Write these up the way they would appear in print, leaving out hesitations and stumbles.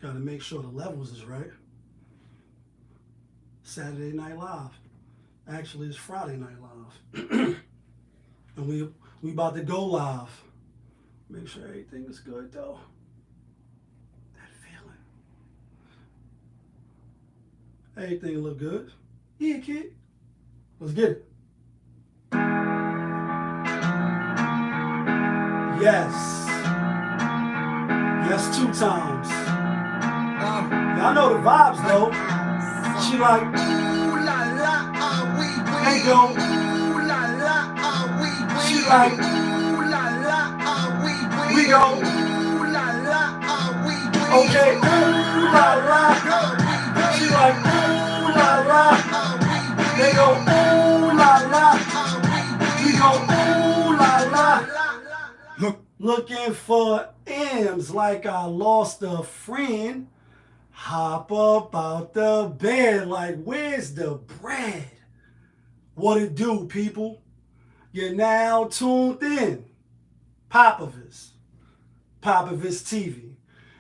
Got to make sure the levels is right. Saturday Night Live. Actually, it's Friday Night Live. And we about to go live. Make sure everything is good though. That feeling. Everything look good. Yeah, kid. Let's get it. Yes. Yes, 2 times. Y'all know the vibes though. She like, ooh la la, we go. Ooh la la, she like, ooh la la, we go. Ooh la la, okay, ooh la la. She like, ooh la la. They go, ooh la la. We go, ooh la la. Looking for M's like I lost a friend. Hop up out the bed like, where's the bread? What it do, people? You're now tuned in. Popovich TV.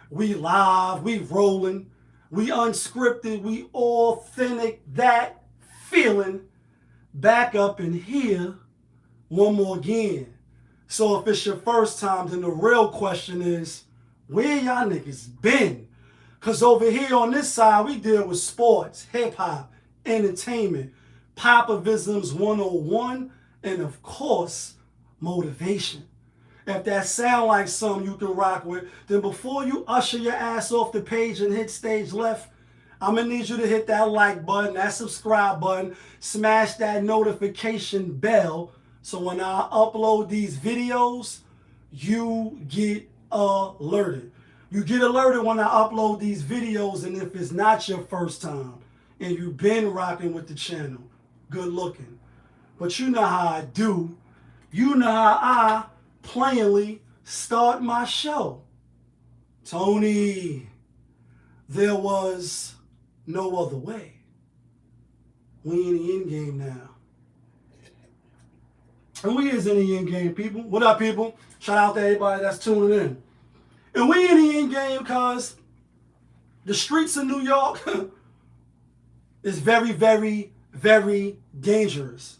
We live, we rolling, we unscripted, we authentic, that feeling. Back up in here one more again. So if it's your first time, then the real question is, where y'all niggas been? Because over here on this side, we deal with sports, hip-hop, entertainment, Popovisms 101, and of course, motivation. If that sound like something you can rock with, then before you usher your ass off the page and hit stage left, I'm going to need you to hit that like button, that subscribe button, smash that notification bell, so when I upload these videos, you get alerted. You get alerted when I upload these videos, and if it's not your first time and you've been rocking with the channel, good looking. But you know how I do. You know how I plainly start my show. Tony, there was no other way. We in the end game now. And we is in the end game, people. What up, people? Shout out to everybody that's tuning in. And we in the end game because the streets of New York is very, very, very dangerous.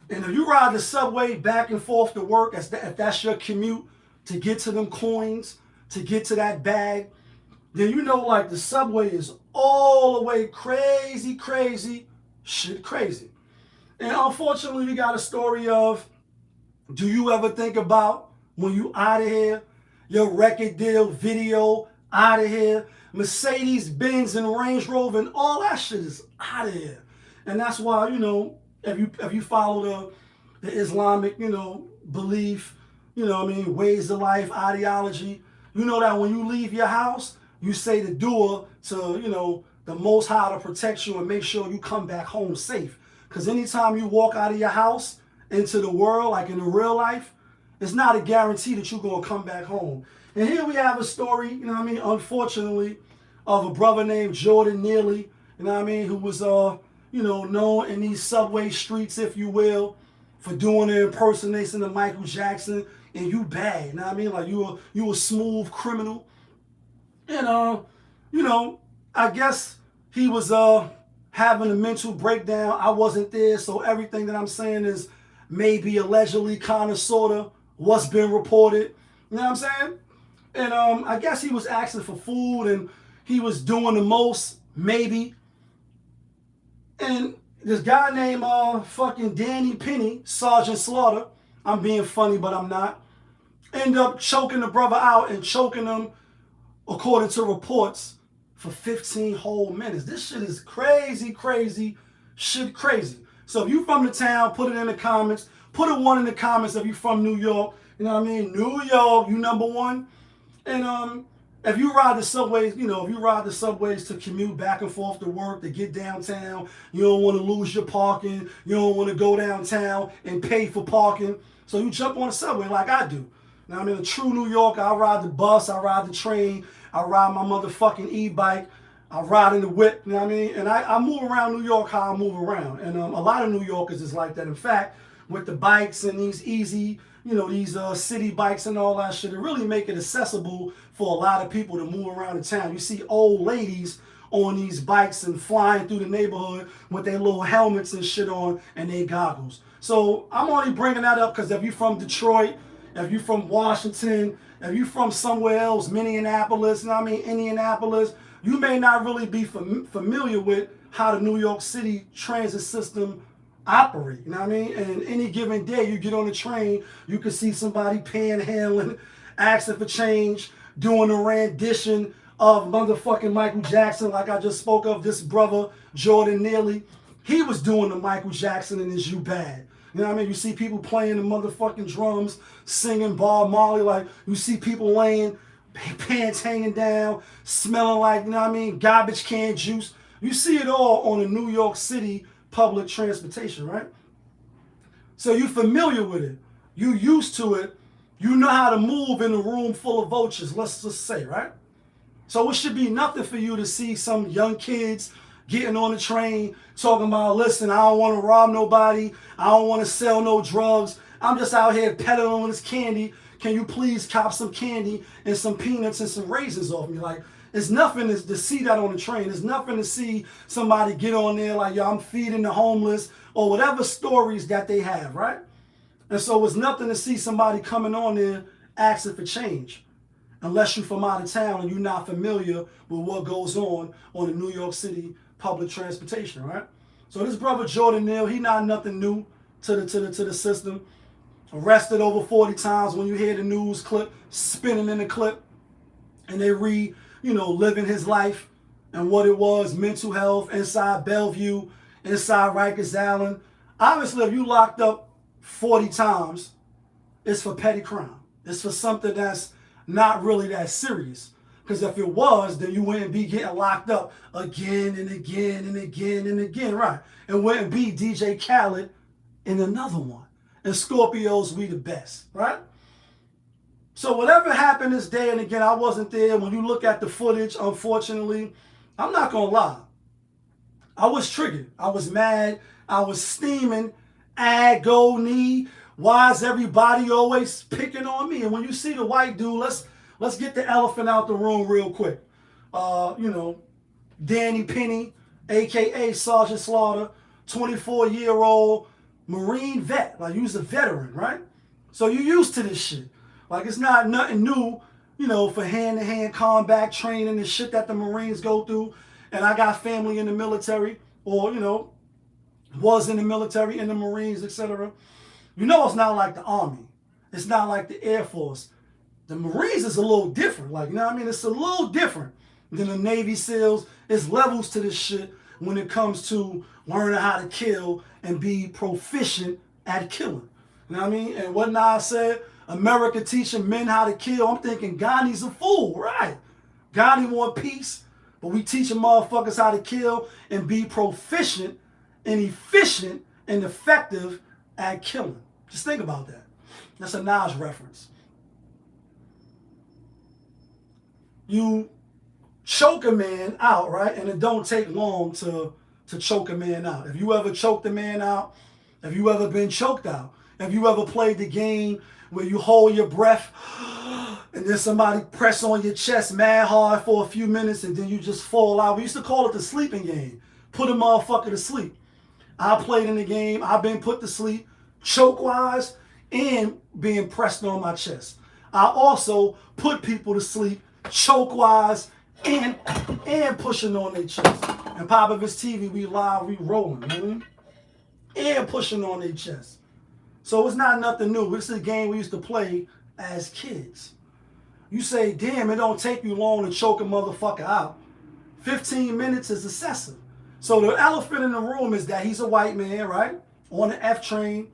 And if you ride the subway back and forth to work, if that's your commute to get to them coins, to get to that bag, then you know like the subway is all the way crazy, shit crazy. And unfortunately, we got a story of, do you ever think about when you out of here, your record deal, video, out of here, Mercedes, Benz, and Range Rover, and all that shit is out of here. And that's why, you know, if you follow the Islamic, you know, belief, you know what I mean, ways of life, ideology, you know that when you leave your house, you say the dua to, you know, the Most High to protect you and make sure you come back home safe. Because anytime you walk out of your house into the world, like in the real life, it's not a guarantee that you're going to come back home. And here we have a story, you know what I mean, unfortunately, of a brother named Jordan Neely, you know what I mean, who was, you know, known in these subway streets, if you will, for doing an impersonation of Michael Jackson, and you bad, you know what I mean, like you a smooth criminal. And, you know, I guess he was having a mental breakdown. I wasn't there, so everything that I'm saying is maybe allegedly, kind of, sort of, what's been reported. You know what I'm saying? And I guess he was asking for food, and he was doing the most, maybe. And this guy named fucking Danny Penny, Sergeant Slaughter, I'm being funny, but I'm not, end up choking the brother out and choking him, according to reports, for 15 whole minutes. This shit is crazy, shit crazy. So if you from the town, put it in the comments. Put a 1 in the comments if you from New York. You know what I mean? New York, you number 1. And if you ride the subways, you know, if you ride the subways to commute back and forth to work, to get downtown, you don't want to lose your parking. You don't want to go downtown and pay for parking. So you jump on the subway like I do. Now I'm in a true New Yorker. I ride the bus, I ride the train, I ride my motherfucking e-bike, I ride in the whip, you know what I mean? And I move around New York how I move around. And a lot of New Yorkers is like that. In fact, with the bikes and these easy you know, these city bikes and all that shit, and really make it accessible for a lot of people to move around the town. You see old ladies on these bikes and flying through the neighborhood with their little helmets and shit on and their goggles. So I'm only bringing that up because if you're from Detroit, if you're from Washington, if you're from somewhere else, Minneapolis, Indianapolis, you may not really be familiar with how the New York City transit system operate. You know what I mean? And any given day you get on the train, you can see somebody panhandling, asking for change, doing a rendition of motherfucking Michael Jackson, like I just spoke of. This brother, Jordan Neely, he was doing the Michael Jackson in his You Bad. You know what I mean? You see people playing the motherfucking drums, singing Bob Marley, like you see people laying, pants hanging down, smelling like, you know what I mean, garbage can juice. You see it all on the New York City public transportation, right? So you're familiar with it. You used to it. You know how to move in a room full of vultures, let's just say, right? So it should be nothing for you to see some young kids getting on the train talking about, listen, I don't want to rob nobody. I don't want to sell no drugs. I'm just out here peddling this candy. Can you please cop some candy and some peanuts and some raisins off me? Like, it's nothing to see that on the train. It's nothing to see somebody get on there like, yo, I'm feeding the homeless or whatever stories that they have, right? And so it's nothing to see somebody coming on there asking for change. Unless you're from out of town and you're not familiar with what goes on the New York City public transportation, right? So this brother Jordan Neal, he not nothing new to the system. Arrested over 40 times. When you hear the news clip spinning in the clip, and they read, you know, living his life and what it was, mental health inside Bellevue, inside Rikers Island. Obviously, if you locked up 40 times, it's for petty crime. It's for something that's not really that serious. Because if it was, then you wouldn't be getting locked up again and again and again and again, right? And wouldn't be DJ Khaled in another one. And Scorpios, we the best, right? So whatever happened this day, and again, I wasn't there. When you look at the footage, unfortunately, I'm not going to lie. I was triggered. I was mad. I was steaming. Go knee. Why is everybody always picking on me? And when you see the white dude, let's get the elephant out the room real quick. You know, Danny Penny, a.k.a. Sergeant Slaughter, 24-year-old Marine vet. Like, you's a veteran, right? So you used to this shit. Like, it's not nothing new, you know, for hand-to-hand combat training and shit that the Marines go through. And I got family in the military, or, you know, was in the military, in the Marines, etc. You know, it's not like the Army. It's not like the Air Force. The Marines is a little different. Like, you know what I mean? It's a little different than the Navy SEALs. It's levels to this shit when it comes to learning how to kill and be proficient at killing. You know what I mean? And what Nas said, America teaching men how to kill. I'm thinking Gandhi's a fool, right? Gandhi want peace, but we teaching motherfuckers how to kill and be proficient and efficient and effective at killing. Just think about that. That's a Nas reference. You choke a man out, right? And it don't take long to choke a man out. If you ever choked a man out, if you ever been choked out, if you ever played the game where you hold your breath and then somebody press on your chest mad hard for a few minutes and then you just fall out. We used to call it the sleeping game. Put a motherfucker to sleep. I played in the game. I've been put to sleep choke-wise and being pressed on my chest. I also put people to sleep choke-wise and pushing on their chest. And Popovich TV, we live, we rolling, man. And pushing on their chest. So it's not nothing new. This is a game we used to play as kids. You say, damn, it don't take you long to choke a motherfucker out. 15 minutes is excessive. So the elephant in the room is that he's a white man, right? On the F train.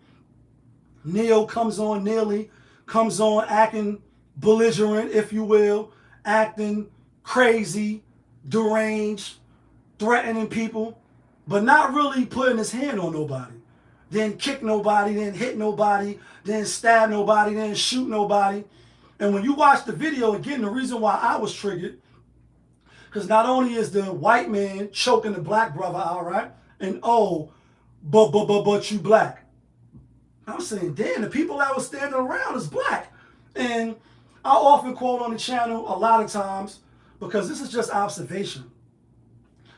Neely comes on acting belligerent, if you will, acting crazy, deranged, threatening people, but not really putting his hand on nobody. Didn't kick nobody, didn't hit nobody, didn't stab nobody, didn't shoot nobody. And when you watch the video, again, the reason why I was triggered, because not only is the white man choking the black brother out, right? And oh, but you black. I'm saying, damn, the people that was standing around is black. And I often quote on the channel a lot of times, because this is just observation.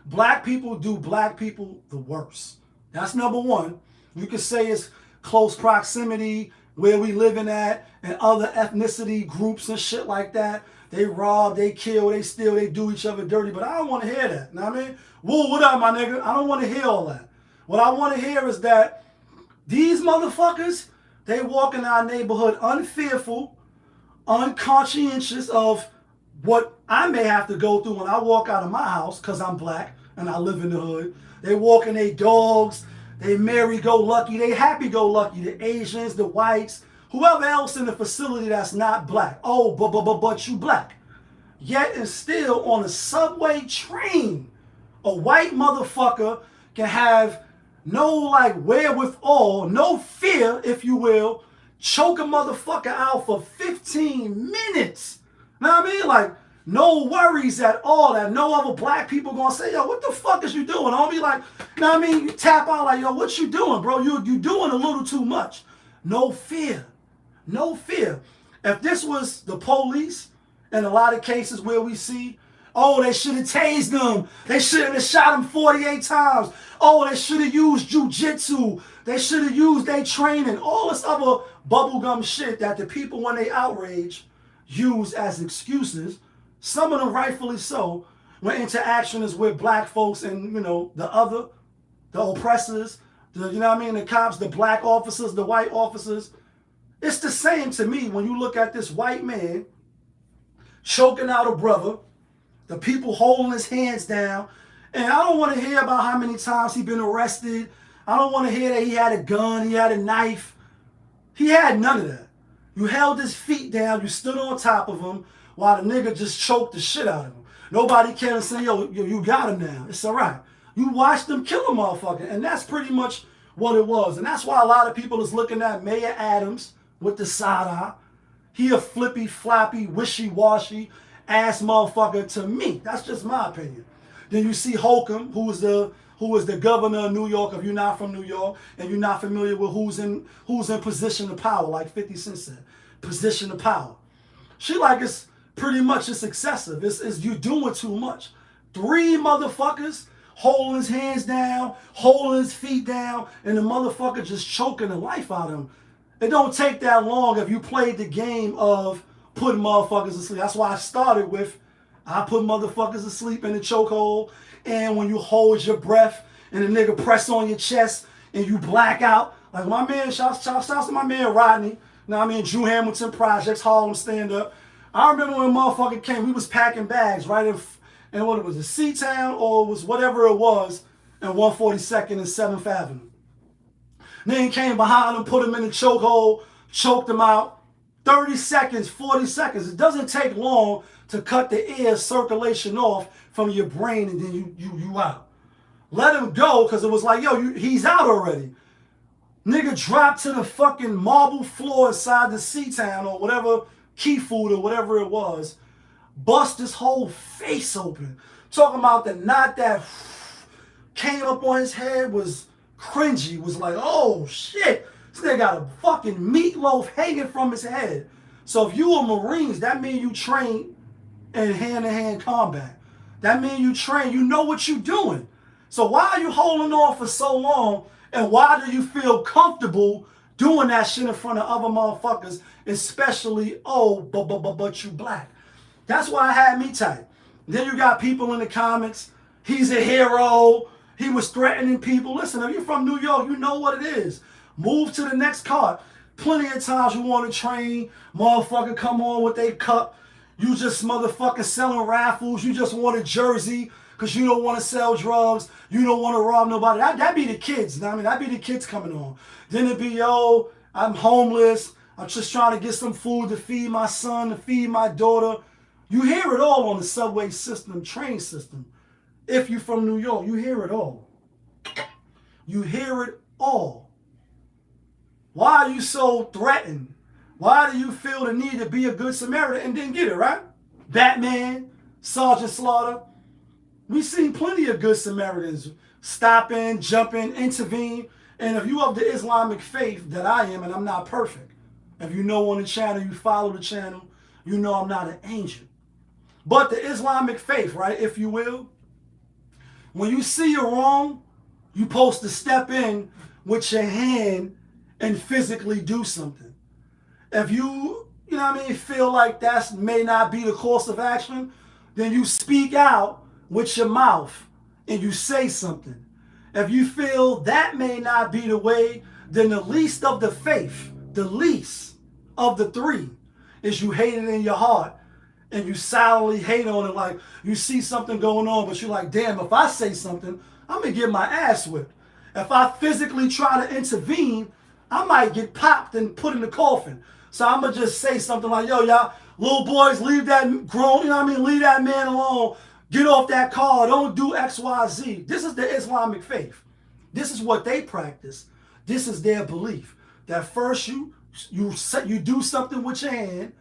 Black people do black people the worst. That's number one. You could say it's close proximity, where we living at, and other ethnicity groups and shit like that. They rob, they kill, they steal, they do each other dirty, but I don't want to hear that. You know what I mean? Woo, what up, my nigga? I don't want to hear all that. What I want to hear is that these motherfuckers, they walk in our neighborhood unfearful, unconscientious of what I may have to go through when I walk out of my house because I'm black and I live in the hood. They walk in their dogs, they merry-go-lucky, they happy-go-lucky, the Asians, the whites, whoever else in the facility that's not black. Oh, but you black. Yet and still on a subway train, a white motherfucker can have no like wherewithal, no fear, if you will, choke a motherfucker out for 15 minutes. Know what I mean? Like, no worries at all that no other black people gonna say, yo, what the fuck is you doing? I'll be like, know what I mean? You tap out like, yo, what you doing, bro? You doing a little too much. No fear. No fear. If this was the police, in a lot of cases where we see, oh, they should have tased them. They shouldn't have shot him 48 times. Oh, they should have used jujitsu. They should have used their training. All this other bubblegum shit that the people, when they outrage, use as excuses. Some of them rightfully so, when interaction is with black folks and, you know, the oppressors, you know what I mean, the cops, the black officers, the white officers. It's the same to me when you look at this white man choking out a brother, the people holding his hands down, and I don't want to hear about how many times he's been arrested. I don't want to hear that he had a gun, he had a knife. He had none of that. You held his feet down, you stood on top of him while the nigga just choked the shit out of him. Nobody came and said, yo, you got him now. It's all right. You watched them kill a motherfucker, and that's pretty much what it was. And that's why a lot of people is looking at Mayor Adams with the side eye. He a flippy, floppy, wishy-washy ass motherfucker to me. That's just my opinion. Then you see Holcomb, who is the governor of New York. If you're not from New York and you're not familiar with who's in position of power, like 50 Cent said, position of power. She like it's pretty much it's excessive. It's you doing too much. 3 motherfuckers holding his hands down, holding his feet down, and the motherfucker just choking the life out of him. It don't take that long if you played the game of putting motherfuckers to sleep. That's why I started with, I put motherfuckers to sleep in the chokehold, and when you hold your breath and the nigga press on your chest and you black out. Like my man, shouts to my man Rodney. Now I mean Drew Hamilton Projects, Harlem Stand Up. I remember when motherfucker came, we was packing bags right in what it was, a C-Town or it was whatever it was, in 142nd and 7th Avenue. Then came behind him, put him in the chokehold, choked him out. 30 seconds, 40 seconds. It doesn't take long to cut the air circulation off from your brain and then you out. Let him go because it was like, yo, he's out already. Nigga dropped to the fucking marble floor inside the C-Town or whatever, Key Food or whatever it was. Bust his whole face open. Talking about the knot that came up on his head was cringy, was like, oh shit, this nigga got a fucking meatloaf hanging from his head. So if you a Marines, that means you train in hand-to-hand combat. That means you train, you know what you doing. So why are you holding on for so long, and why do you feel comfortable doing that shit in front of other motherfuckers, especially, oh, but you black? That's why I had me type. Then you got people in the comments, he's a hero, he was threatening people. Listen, if you're from New York, you know what it is. Move to the next card. Plenty of times you want to train, motherfucker come on with a cup. You just motherfucking selling raffles. You just want a jersey because you don't want to sell drugs. You don't want to rob nobody. That be the kids. You know what I mean? That be the kids coming on. Then it be, yo, I'm homeless. I'm just trying to get some food to feed my son, to feed my daughter. You hear it all on the subway system, train system. If you're from New York, you hear it all. You hear it all. Why are you so threatened? Why do you feel the need to be a good Samaritan and didn't get it, right? Batman, Sergeant Slaughter. We've seen plenty of good Samaritans stop in, jump in, intervene, And if you of the Islamic faith that I am, and I'm not perfect, if you know on the channel, you follow the channel, you know I'm not an angel. But the Islamic faith, right, if you will, when you see you're wrong, you're supposed to step in with your hand and physically do something. If you know what I mean, feel like that may not be the course of action, then you speak out with your mouth and you say something. If you feel that may not be the way, then the least of the faith, the least of the three, is you hate it in your heart and you silently hate on it. Like you see something going on, but you're like, damn, if I say something, I'm going to get my ass whipped. If I physically try to intervene, I might get popped and put in the coffin. So I'm going to just say something like, yo, y'all, little boys, leave that grown, you know what I mean? Leave that man alone. Get off that car. Don't do X, Y, Z. This is the Islamic faith. This is what they practice. This is their belief. That first you do something with your hand.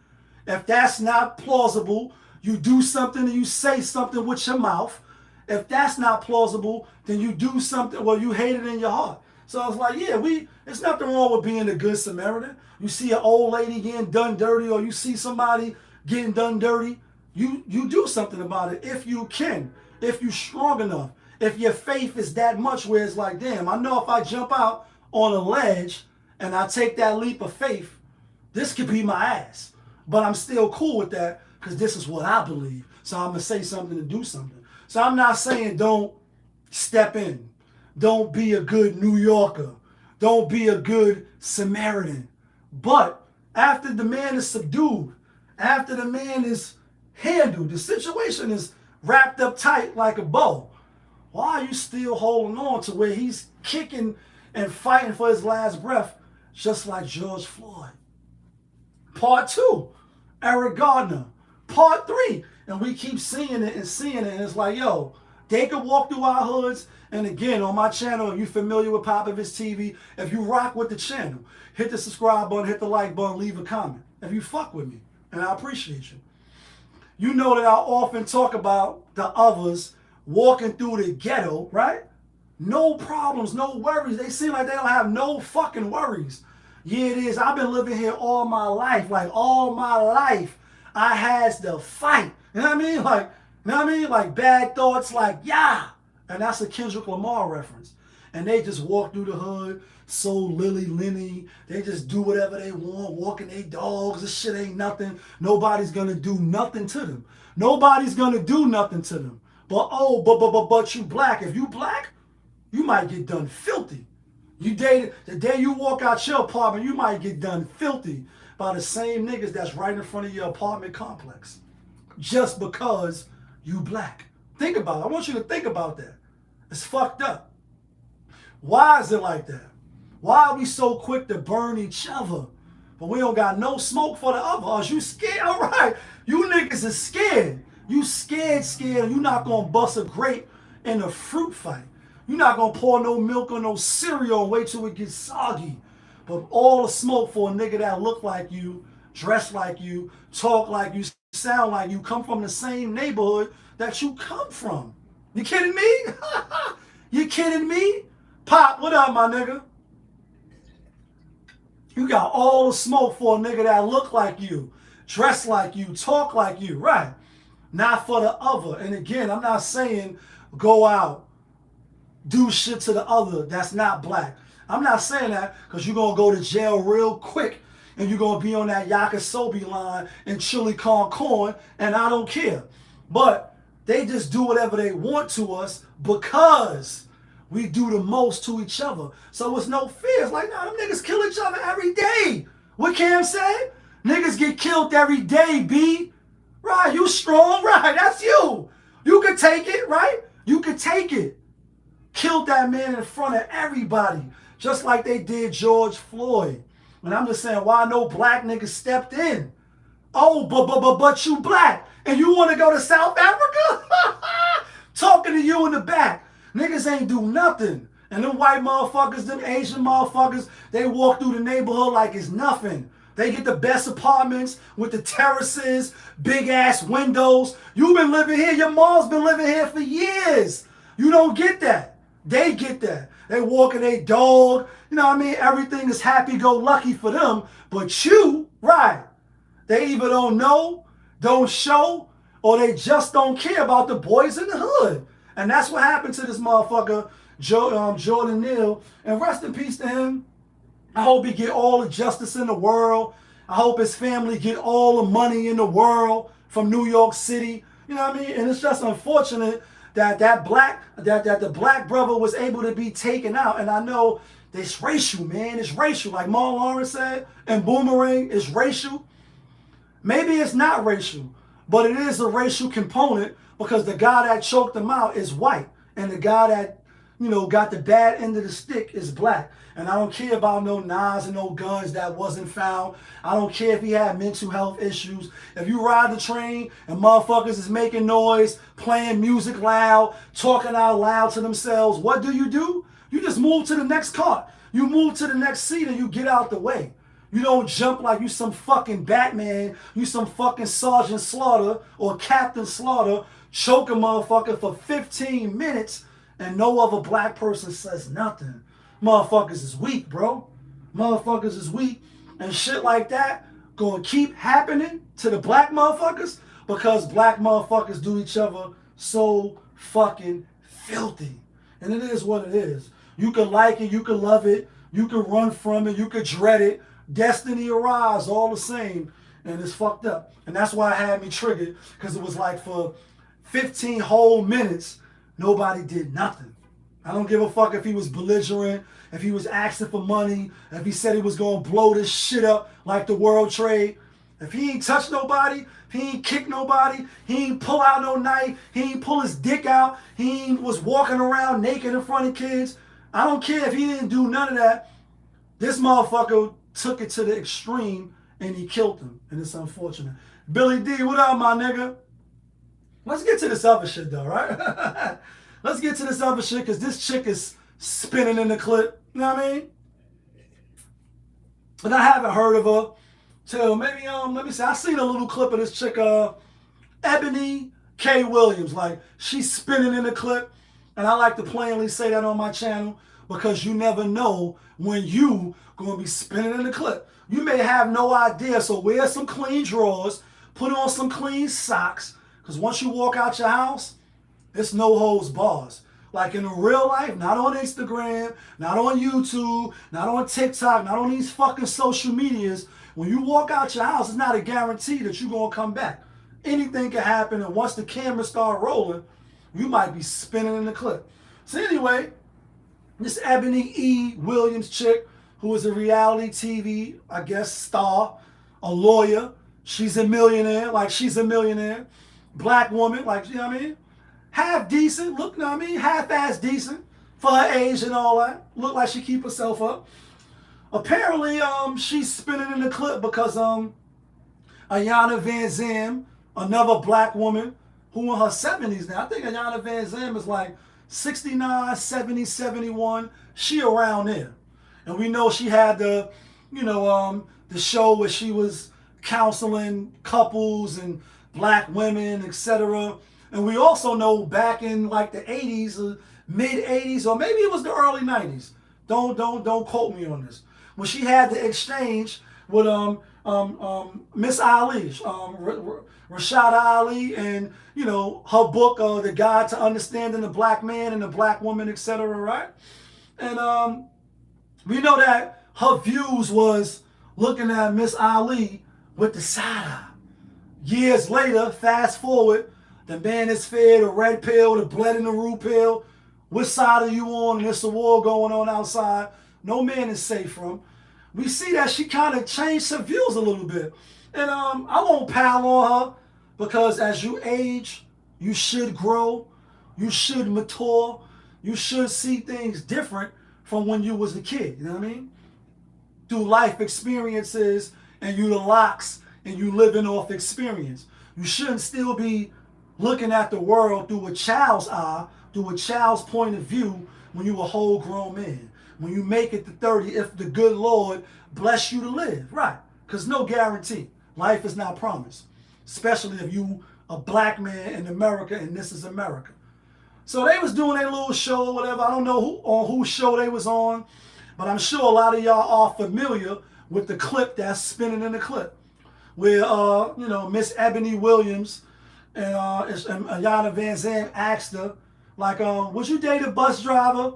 If that's not plausible, you do something and you say something with your mouth. If that's not plausible, then you do something, well, you hate it in your heart. So it's like, yeah, there's nothing wrong with being a good Samaritan. You see an old lady getting done dirty, or you see somebody getting done dirty, you do something about it if you can, if you're strong enough, if your faith is that much where it's like, damn, I know if I jump out on a ledge and I take that leap of faith, this could be my ass. But I'm still cool with that because this is what I believe. So I'm going to say something and do something. So I'm not saying don't step in. Don't be a good New Yorker. Don't be a good Samaritan. But after the man is subdued, after the man is handled, the situation is wrapped up tight like a bow, why are you still holding on to where he's kicking and fighting for his last breath, just like George Floyd? Part 2, Eric Gardner. Part 3, and we keep seeing it, and it's like, yo, they could walk through our hoods. And again, on my channel, if you're familiar with Popovich TV, if you rock with the channel, hit the subscribe button, hit the like button, leave a comment. If you fuck with me, and I appreciate you. You know that I often talk about the others walking through the ghetto, right? No problems, no worries. They seem like they don't have no fucking worries. Yeah, it is. I've been living here all my life. Like, all my life, I has to fight. You know what I mean? Like, you know what I mean? Like, bad thoughts, like, yeah. And that's a Kendrick Lamar reference. And they just walk through the hood, so lily-linny. They just do whatever they want, walking their dogs. This shit ain't nothing. Nobody's going to do nothing to them. Nobody's going to do nothing to them. But you black. If you black, you might get done filthy. The day you walk out your apartment, you might get done filthy by the same niggas that's right in front of your apartment complex. Just because you black. Think about it. I want you to think about that. It's fucked up. Why is it like that? Why are we so quick to burn each other, but we don't got no smoke for the other? Are you scared? All right. You niggas is scared. You scared, and you not going to bust a grape in a fruit fight. You're not going to pour no milk or no cereal and wait till it gets soggy. But all the smoke for a nigga that look like you, dress like you, talk like you, sound like you, come from the same neighborhood that you come from. You kidding me? You kidding me? Pop, what up, my nigga? You got all the smoke for a nigga that look like you, dress like you, talk like you, right? Not for the other. And again, I'm not saying go out, do shit to the other that's not black. I'm not saying that because you're going to go to jail real quick and you're going to be on that yakisobe line and chili con corn, and I don't care. But they just do whatever they want to us because we do the most to each other. So it's no fear. It's like, nah, them niggas kill each other every day. What Cam said? Niggas get killed every day, B. Right, you strong, right, that's you. You could take it, right? You could take it. Killed that man in front of everybody, just like they did George Floyd. And I'm just saying, why no black niggas stepped in? Oh, but you black, and you want to go to South Africa? Talking to you in the back. Niggas ain't do nothing. And them white motherfuckers, them Asian motherfuckers, they walk through the neighborhood like it's nothing. They get the best apartments with the terraces, big ass windows. You've been living here, your mom's been living here for years. You don't get that. They get that. They walking their dog. You know what I mean? Everything is happy-go-lucky for them. But you, right, they either don't know, don't show, or they just don't care about the boys in the hood. And that's what happened to this motherfucker, Jordan Neal. And rest in peace to him. I hope he get all the justice in the world. I hope his family get all the money in the world from New York City. You know what I mean? And it's just unfortunate that the black brother was able to be taken out. And I know it's racial, man. It's racial. Like Marlon Lawrence said, and Boomerang, it's racial. Maybe it's not racial, but it is a racial component because the guy that choked him out is white. And the guy that, you know, got the bad end of the stick is black. And I don't care about no knives and no guns that wasn't found. I don't care if he had mental health issues. If you ride the train and motherfuckers is making noise, playing music loud, talking out loud to themselves, what do? You just move to the next car. You move to the next seat and you get out the way. You don't jump like you some fucking Batman, you some fucking Sergeant Slaughter or Captain Slaughter, choke a motherfucker for 15 minutes and no other black person says nothing. Motherfuckers is weak, bro. Motherfuckers is weak. And shit like that gonna keep happening to the black motherfuckers because black motherfuckers do each other so fucking filthy. And it is what it is. You can like it, you can love it, you can run from it, you can dread it. Destiny arise, all the same. And it's fucked up. And that's why it had me triggered, because it was like for 15 whole minutes, nobody did nothing. I don't give a fuck if he was belligerent, if he was asking for money, if he said he was going to blow this shit up like the World Trade. If he ain't touch nobody, if he ain't kick nobody, he ain't pull out no knife, he ain't pull his dick out, he ain't was walking around naked in front of kids. I don't care if he didn't do none of that. This motherfucker took it to the extreme and he killed him. And it's unfortunate. Billy D, what up, my nigga? Let's get to this other shit though, right? Let's get to this other shit because this chick is spinning in the clip. You know what I mean? And I haven't heard of her till maybe, let me see. I seen a little clip of this chick, Ebony K. Williams. Like, she's spinning in the clip. And I like to plainly say that on my channel because you never know when you going to be spinning in the clip. You may have no idea, so wear some clean drawers, put on some clean socks, because once you walk out your house, it's no holds bars. Like in real life, not on Instagram, not on YouTube, not on TikTok, not on these fucking social medias. When you walk out your house, it's not a guarantee that you're going to come back. Anything can happen, and once the cameras start rolling, you might be spinning in the clip. So anyway, this Ebony E. Williams chick, who is a reality TV, I guess, star, a lawyer. She's a millionaire, like she's a millionaire. Black woman, like, you know what I mean? Half decent, look, you know what I mean? Half-ass decent for her age and all that. Look like she keep herself up. Apparently, she's spinning in the clip because Ayanna Van Zam, another black woman who in her 70s now. I think Ayanna Van Zam is like 69, 70, 71. She around there. And we know she had the, you know, the show where she was counseling couples and black women, etc. And we also know back in like the 80s, mid 80s, or maybe it was the early 90s. Don't quote me on this. When she had the exchange with Miss Ali, Rashada Ali, and you know her book, The Guide to Understanding the Black Man and the Black Woman, etc. Right? And we know that her views was looking at Miss Ali with the side eye. Years later, fast forward, the man is fed a red pill, the blood in the root pill. Which side are you on? And there's a war going on outside. No man is safe from. We see that she kind of changed her views a little bit. And I won't pile on her because as you age, you should grow, you should mature, you should see things different from when you was a kid, you know what I mean? Through life experiences and you the locks and you living off experience. You shouldn't still be looking at the world through a child's eye, through a child's point of view when you a whole grown man. When you make it to 30, if the good Lord bless you to live, right? Because no guarantee. Life is not promised. Especially if you a black man in America and this is America. So they was doing their little show or whatever. I don't know on whose show they was on, but I'm sure a lot of y'all are familiar with the clip that's spinning in the clip, where Miss Ebony Williams and Ayana Van Zandt asked her, like, would you date a bus driver?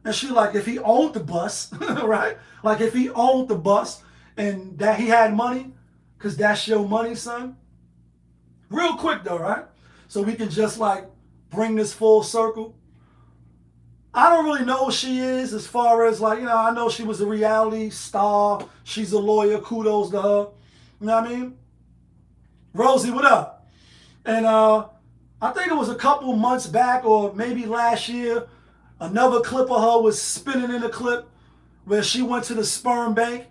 And she like, if he owned the bus, right? Like if he owned the bus and that he had money, because that's your money, son. Real quick though, right? So we can just like bring this full circle. I don't really know who she is as far as like, I know she was a reality star. She's a lawyer. Kudos to her. You know what I mean? Rosie, what up? And I think it was a couple months back or maybe last year, another clip of her was spinning in the clip where she went to the sperm bank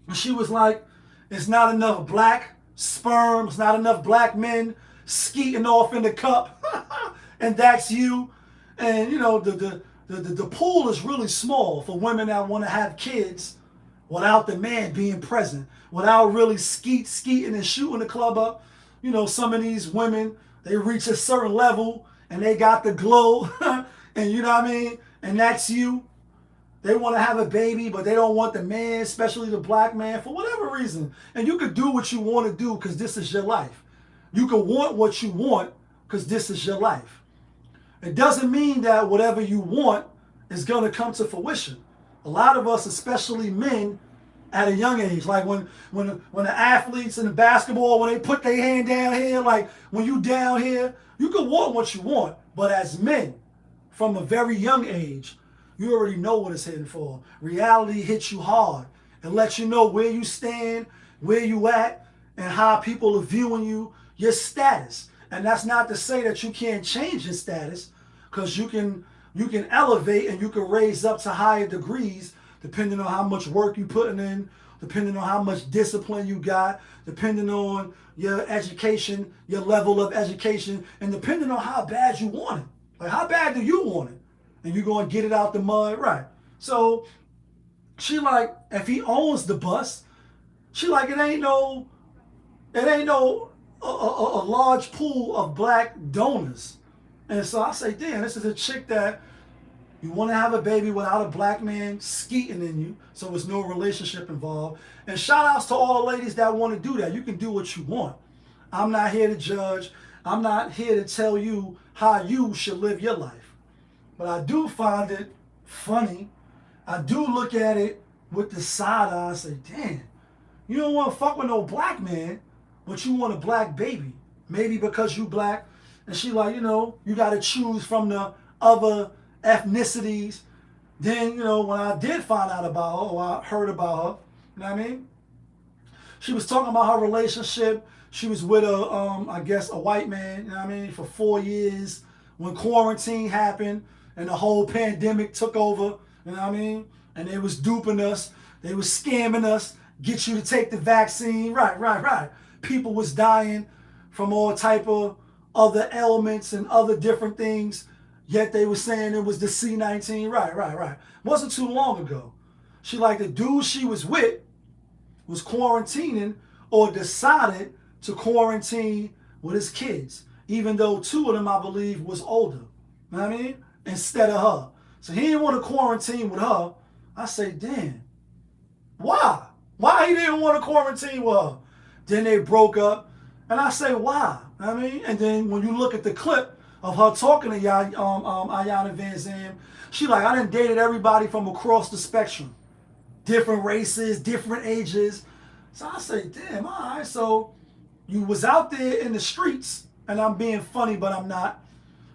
and she was like, it's not enough black sperm, it's not enough black men skeeting off in the cup. And that's you. And the pool is really small for women that want to have kids without the man being present, without really skeeting and shooting the club up. Some of these women, they reach a certain level and they got the glow. And you know what I mean? And that's you. They want to have a baby, but they don't want the man, especially the black man, for whatever reason. And you could do what you want to do because this is your life. You can want what you want because this is your life. It doesn't mean that whatever you want is going to come to fruition. A lot of us, especially men, at a young age, like when the athletes in the basketball, when they put their hand down here, like when you down here, you can want what you want. But as men, from a very young age, you already know what it's heading for. Reality hits you hard and lets you know where you stand, where you at, and how people are viewing you, your status. And that's not to say that you can't change your status, because you can elevate and you can raise up to higher degrees depending on how much work you're putting in, depending on how much discipline you got, depending on your education, your level of education, and depending on how bad you want it. Like, how bad do you want it? And you're going to get it out the mud, right? So she like, if he owns the bus, she like, it ain't no a large pool of black donors. And so I say, damn, this is a chick that you want to have a baby without a black man skeeting in you, so there's no relationship involved. And shout outs to all ladies that want to do that. You can do what you want. I'm not here to judge. I'm not here to tell you how you should live your life. But I do find it funny. I do look at it with the side eye and say, damn, you don't want to fuck with no black man, but you want a black baby. Maybe because you black. And she like, you got to choose from the other ethnicities. Then, when I did find out about her, or I heard about her, you know what I mean? She was talking about her relationship. She was with I guess a white man, you know what I mean, for 4 years. When quarantine happened and the whole pandemic took over, you know what I mean? And they was duping us. They was scamming us, get you to take the vaccine. Right. People was dying from all type of other ailments and other different things, yet they were saying it was the C-19. Right. Wasn't too long ago. She like, the dude she was with was quarantining or decided to quarantine with his kids, even though 2 of them, I believe, was older. You know what I mean? Instead of her. So he didn't want to quarantine with her. I say, damn, why? Why he didn't want to quarantine with her? Then they broke up. And I say, why? I mean, and then when you look at the clip of her talking to Ayana Van Zandt, she like, I done dated everybody from across the spectrum. Different races, different ages. So I say, damn, all right. So you was out there in the streets, and I'm being funny, but I'm not.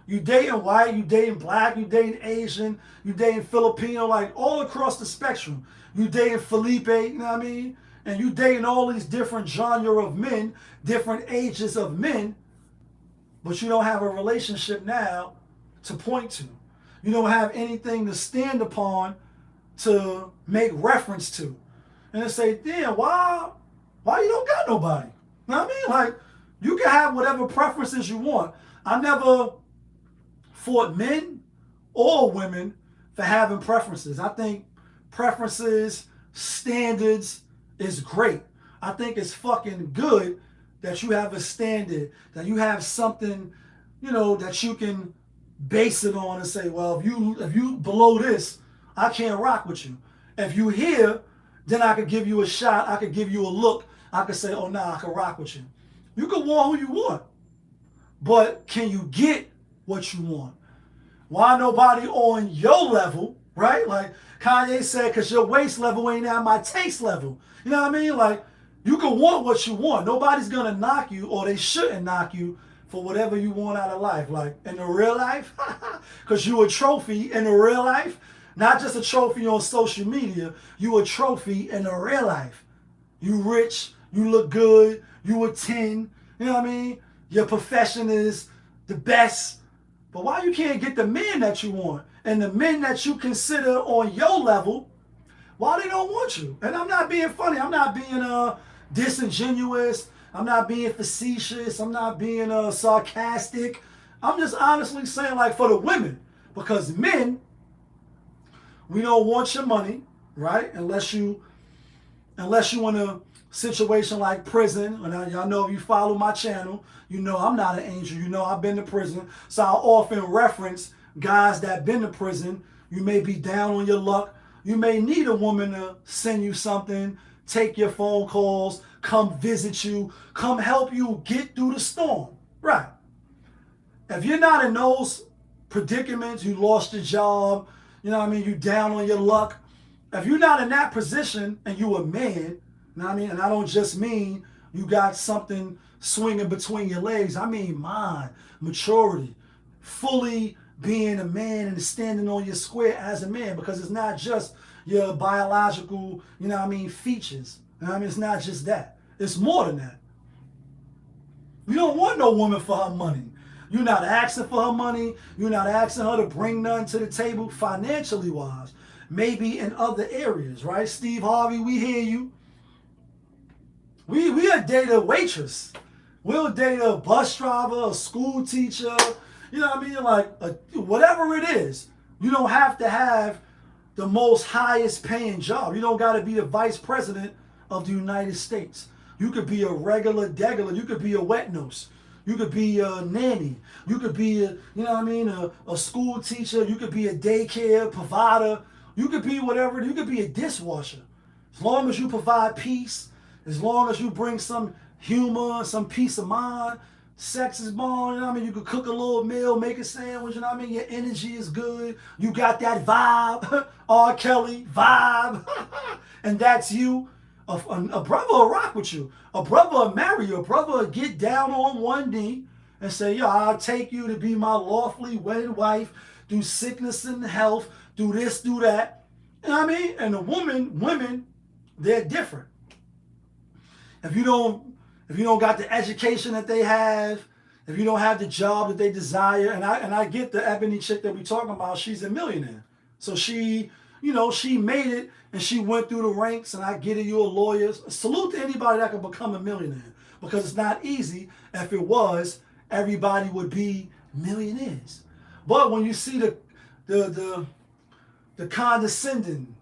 You dating white, you dating black, you dating Asian, you dating Filipino, like all across the spectrum. You dating Felipe, you know what I mean? And you dating all these different genre of men, different ages of men, but you don't have a relationship now to point to. You don't have anything to stand upon to make reference to. And they say, damn, why you don't got nobody? You know what I mean? Like, you can have whatever preferences you want. I never fought men or women for having preferences. I think preferences, standards is great. I think it's fucking good that you have a standard, that you have something, that you can base it on and say, well, if you below this, I can't rock with you. If you here, then I could give you a shot. I could give you a look. I could say, oh, nah, I can rock with you. You can want who you want. But can you get what you want? Why nobody on your level, right? Like Kanye said, because your waist level ain't at my taste level. You know what I mean? Like, you can want what you want. Nobody's going to knock you, or they shouldn't knock you for whatever you want out of life. Like, in the real life, because you a trophy in the real life, not just a trophy on social media, you a trophy in the real life. You rich, you look good, you a 10, you know what I mean? Your profession is the best. But why you can't get the men that you want and the men that you consider on your level, why they don't want you? And I'm not being funny. I'm not being disingenuous. I'm not being facetious. I'm not being sarcastic. I'm just honestly saying, like, for the women. Because men, we don't want your money, right? Unless you in a situation like prison. And y'all know, if you follow my channel, you know I'm not an angel. You know I've been to prison. So I often reference guys that been to prison. You may be down on your luck. You may need a woman to send you something, take your phone calls, come visit you, come help you get through the storm. Right. If you're not in those predicaments, you lost your job, you know what I mean, you down on your luck. If you're not in that position and you a man, you know what I mean, and I don't just mean you got something swinging between your legs. I mean mind, maturity, fully being a man and standing on your square as a man, because it's not just your biological, you know what I mean, features. You know what I mean? It's not just that. It's more than that. You don't want no woman for her money. You're not asking for her money. You're not asking her to bring nothing to the table financially wise. Maybe in other areas, right? Steve Harvey, we hear you. We'll date a waitress. We'll date a bus driver, a school teacher. You know what I mean? Like, whatever it is. You don't have to have the most highest paying job. You don't got to be the vice president of the United States. You could be a regular degular. You could be a wet nose. You could be a nanny. You could be a, you know what I mean, a school teacher. You could be a daycare provider. You could be whatever. You could be a dishwasher. As long as you provide peace, as long as you bring some humor, some peace of mind, sex is born, you know what I mean? You could cook a little meal, make a sandwich, you know what I mean? Your energy is good. You got that vibe, R. Kelly vibe, and that's you. A brother will rock with you. A brother will marry you. A brother will get down on one knee and say, yo, I'll take you to be my lawfully wedded wife, do sickness and health, do this, do that. You know what I mean? And the women, they're different. If you don't got the education that they have, if you don't have the job that they desire, and I get the ebony chick that we talking about, she's a millionaire. So she made it and she went through the ranks, and I get it, you're a lawyer. Salute to anybody that can become a millionaire, because it's not easy. If it was, everybody would be millionaires. But when you see the condescending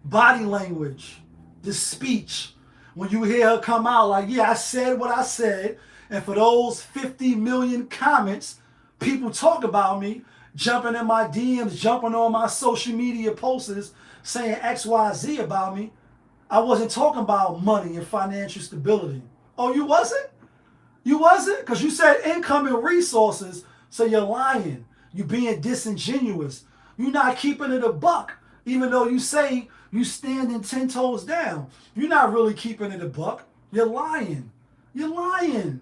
body language, the speech, when you hear her come out like, yeah, I said what I said, and for those 50 million comments, people talk about me, jumping in my DMs, jumping on my social media posts, saying X, Y, Z about me, I wasn't talking about money and financial stability. Oh, you wasn't? You wasn't? Because you said income and resources, so you're lying. You're being disingenuous. You're not keeping it a buck, even though you say you standing 10 toes down. You're not really keeping it a buck. You're lying. You're lying.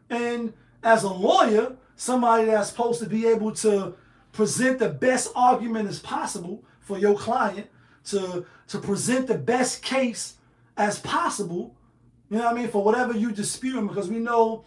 And as a lawyer, somebody that's supposed to be able to present the best argument as possible for your client, to present the best case as possible, you know what I mean, for whatever you disputing, because we know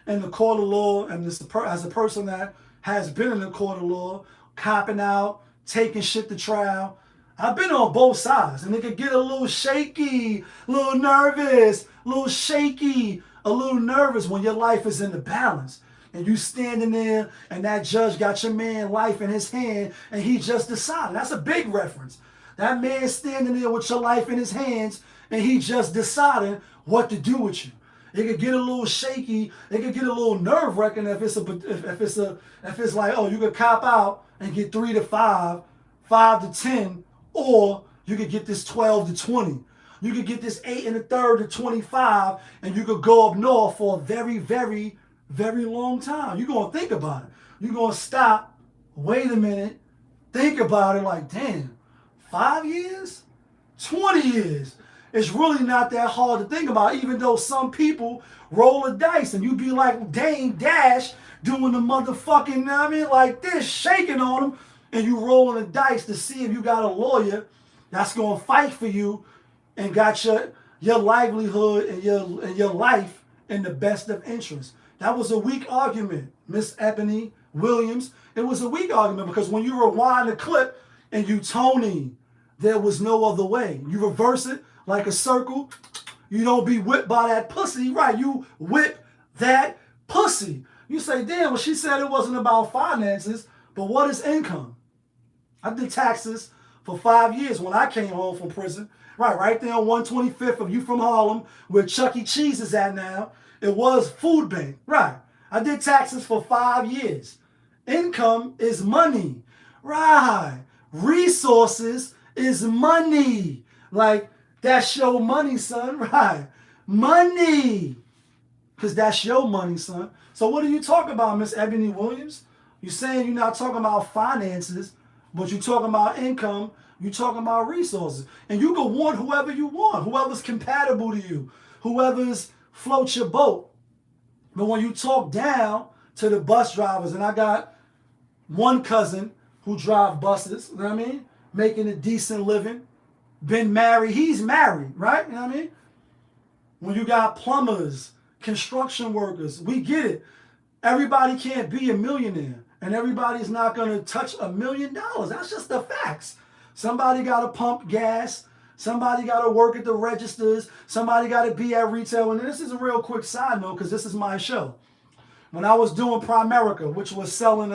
in the court of law, and as a person that has been in the court of law, copping out, taking shit to trial, I've been on both sides, and it could get a little shaky, a little nervous, a little shaky, a little nervous when your life is in the balance. And you standing there, and that judge got your man life in his hand, and he just decided. That's a big reference. That man standing there with your life in his hands, and he just decided what to do with you. It could get a little shaky. It could get a little nerve-wracking if it's like, oh, you could cop out and get 3 to 5, 5 to 10, or you could get this 12 to 20. You could get this 8 1/3 to 25, and you could go up north for a very, very, very long time. You're gonna think about it. You're gonna stop, wait a minute, think about it like, damn, 5 years? 20 years. It's really not that hard to think about, even though some people roll a dice and you be like Dame Dash doing the motherfucking, I mean, like this, shaking on them, and you rolling the dice to see if you got a lawyer that's going to fight for you and got your livelihood and your life in the best of interest. That was a weak argument, Miss Ebony Williams. It was a weak argument because when you rewind the clip and you toning, there was no other way. You reverse it like a circle. You don't be whipped by that pussy, right? You whip that pussy. You say, damn, well, she said it wasn't about finances, but what is income? I did taxes for 5 years when I came home from prison. Right there on 125th of you from Harlem, where Chuck E. Cheese is at now. It was food bank, right? I did taxes for 5 years. Income is money, right? Resources is money. Like, that's your money, son, right? Money. Because that's your money, son. So what are you talking about, Miss Ebony Williams? You're saying you're not talking about finances, but you're talking about income. You're talking about resources. And you can want whoever you want, whoever's compatible to you, whoever's floats your boat. But when you talk down to the bus drivers, and I got one cousin who drive buses, you know what I mean? Making a decent living, been married, he's married, right? You know what I mean? When you got plumbers, construction workers, we get it. Everybody can't be a millionaire, and everybody's not going to touch $1 million. That's just the facts. Somebody got to pump gas. Somebody got to work at the registers. Somebody got to be at retail. And this is a real quick side note because this is my show. When I was doing Primerica, which was selling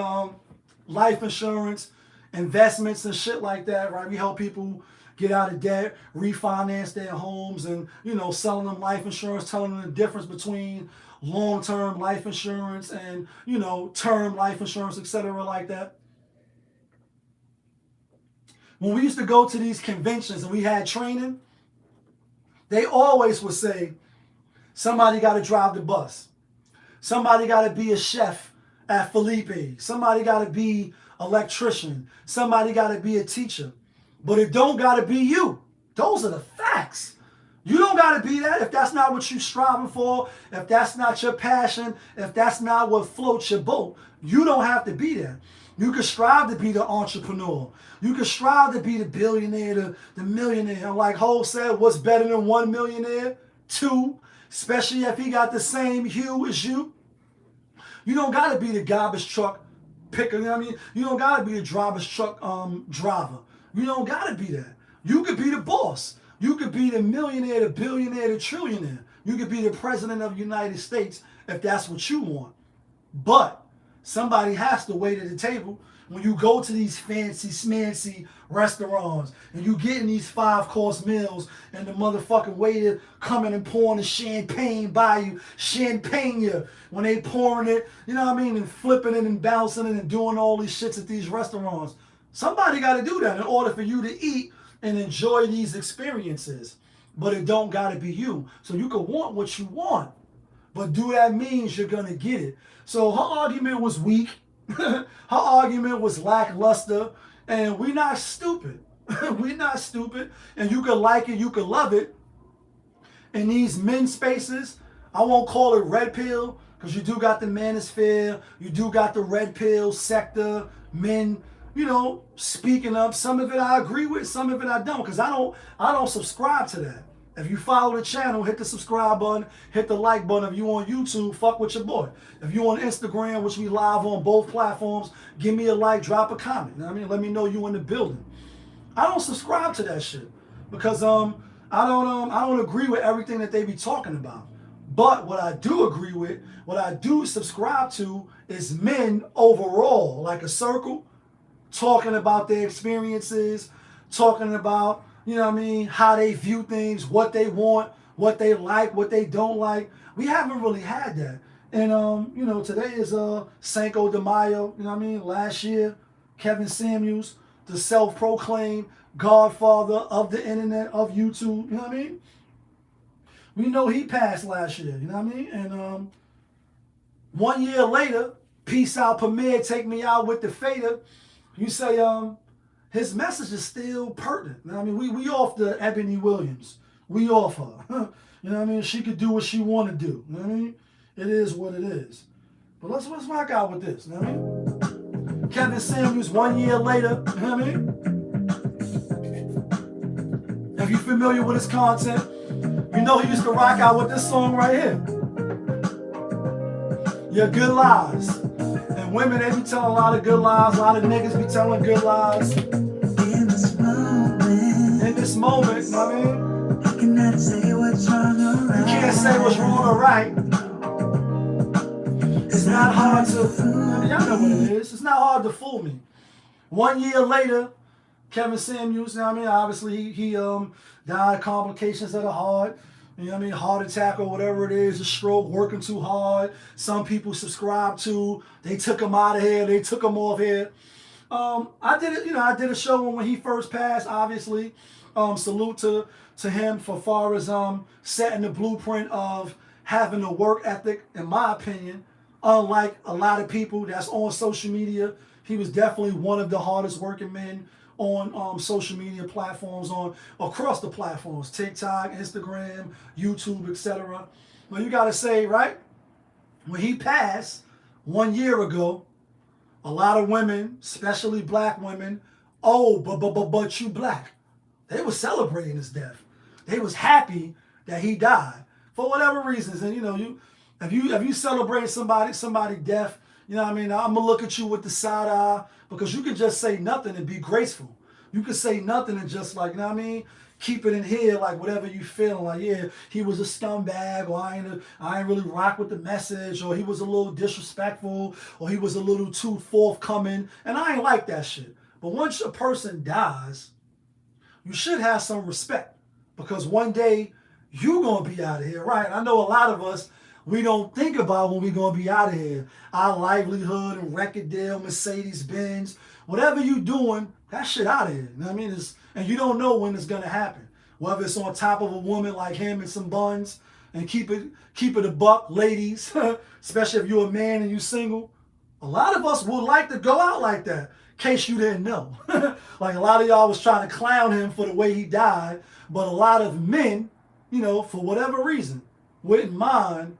life insurance, investments and shit like that, right? We help people get out of debt, refinance their homes, and, you know, selling them life insurance, telling them the difference between long-term life insurance and, you know, term life insurance, etc. like that. When we used to go to these conventions and we had training, they always would say, somebody got to drive the bus. Somebody got to be a chef at Felipe. Somebody got to be an electrician. Somebody got to be a teacher. But it don't got to be you. Those are the facts. You don't got to be that if that's not what you're striving for, if that's not your passion, if that's not what floats your boat. You don't have to be that. You can strive to be the entrepreneur. You can strive to be the billionaire, the millionaire. And like Ho said, what's better than 1 millionaire? 2, especially if he got the same hue as you. You don't got to be the garbage truck picker. You know what I mean? You don't got to be the garbage truck driver. You don't got to be that. You could be the boss. You could be the millionaire, the billionaire, the trillionaire. You could be the president of the United States if that's what you want. But somebody has to wait at the table. When you go to these fancy, smancy restaurants and you getting these 5-course meals and the motherfucking waiter coming and pouring the champagne by you, champagne when they pouring it, you know what I mean, and flipping it and bouncing it and doing all these shits at these restaurants. Somebody got to do that in order for you to eat and enjoy these experiences. But it don't got to be you. So you can want what you want. But do that means you're going to get it. So her argument was weak. Her argument was lackluster. And we're not stupid. We're not stupid. And you can like it, you can love it. In these men's spaces, I won't call it red pill, because you do got the manosphere, you do got the red pill sector, men, you know, speaking up. Some of it I agree with, some of it I don't, because I don't subscribe to that. If you follow the channel, hit the subscribe button, hit the like button. If you on YouTube, fuck with your boy. If you on Instagram, which we live on both platforms, give me a like, drop a comment. You know what I mean? Let me know you in the building. I don't subscribe to that shit because I don't agree with everything that they be talking about. But what I do agree with, what I do subscribe to is men overall, like a circle, talking about their experiences, talking about, you know what I mean, how they view things, what they want, what they like, what they don't like. We haven't really had that. And you know, today is Cinco de Mayo. You know what I mean? Last year, Kevin Samuels, the self-proclaimed godfather of the internet, of YouTube. You know what I mean? We know he passed last year. You know what I mean? And 1 year later, Peace Out Premier, Take Me Out with the Fader. You say his message is still pertinent. You know what I mean? We off the Ebony Williams. We off her. You know what I mean? She could do what she want to do. You know what I mean? It is what it is. But let's rock out with this. You know what I mean? Kevin Samuels, 1 year later. You know what I mean? If you're familiar with his content, you know he used to rock out with this song right here. Your good lies. And women, they be telling a lot of good lies. A lot of niggas be telling good lies. In this moment, you know what I mean? You cannot say what's wrong or right. You can't say what's wrong or right. It's not hard to, I mean, y'all know what it is. It's not hard to fool me. 1 year later, Kevin Samuels, you know what I mean? Obviously, he died of complications of the heart. You know what I mean? Heart attack or whatever it is, a stroke, working too hard. Some people subscribe to. They took him out of here. They took him off here. I did it. You know, I did a show when he first passed. Obviously, salute to him for far as setting the blueprint of having a work ethic. In my opinion, unlike a lot of people that's on social media, he was definitely one of the hardest working men on social media platforms, on across the platforms, TikTok, Instagram, YouTube, etc. Well, you gotta say, right, when he passed 1 year ago, a lot of women, especially black women, oh, but you black, they were celebrating his death. They was happy that he died for whatever reasons. And you know, if you celebrate somebody death, you know what I mean, I'm gonna look at you with the side eye, because you can just say nothing and be graceful. You can say nothing and just, like, you know what I mean, keep it in here, like whatever you feeling, like, yeah, he was a scumbag, or I ain't really rock with the message, or he was a little disrespectful, or he was a little too forthcoming, and I ain't like that shit. But once a person dies, you should have some respect, because one day you gonna be out of here, right? I know a lot of us, we don't think about when we gonna be out of here. Our livelihood and record deal, Mercedes-Benz, whatever you doing, that shit out of here. You know what I mean? And you don't know when it's gonna happen. Whether it's on top of a woman like him and some buns, and keep it a buck, ladies, especially if you're a man and you single. A lot of us would like to go out like that, in case you didn't know. Like, a lot of y'all was trying to clown him for the way he died, but a lot of men, you know, for whatever reason, wouldn't mind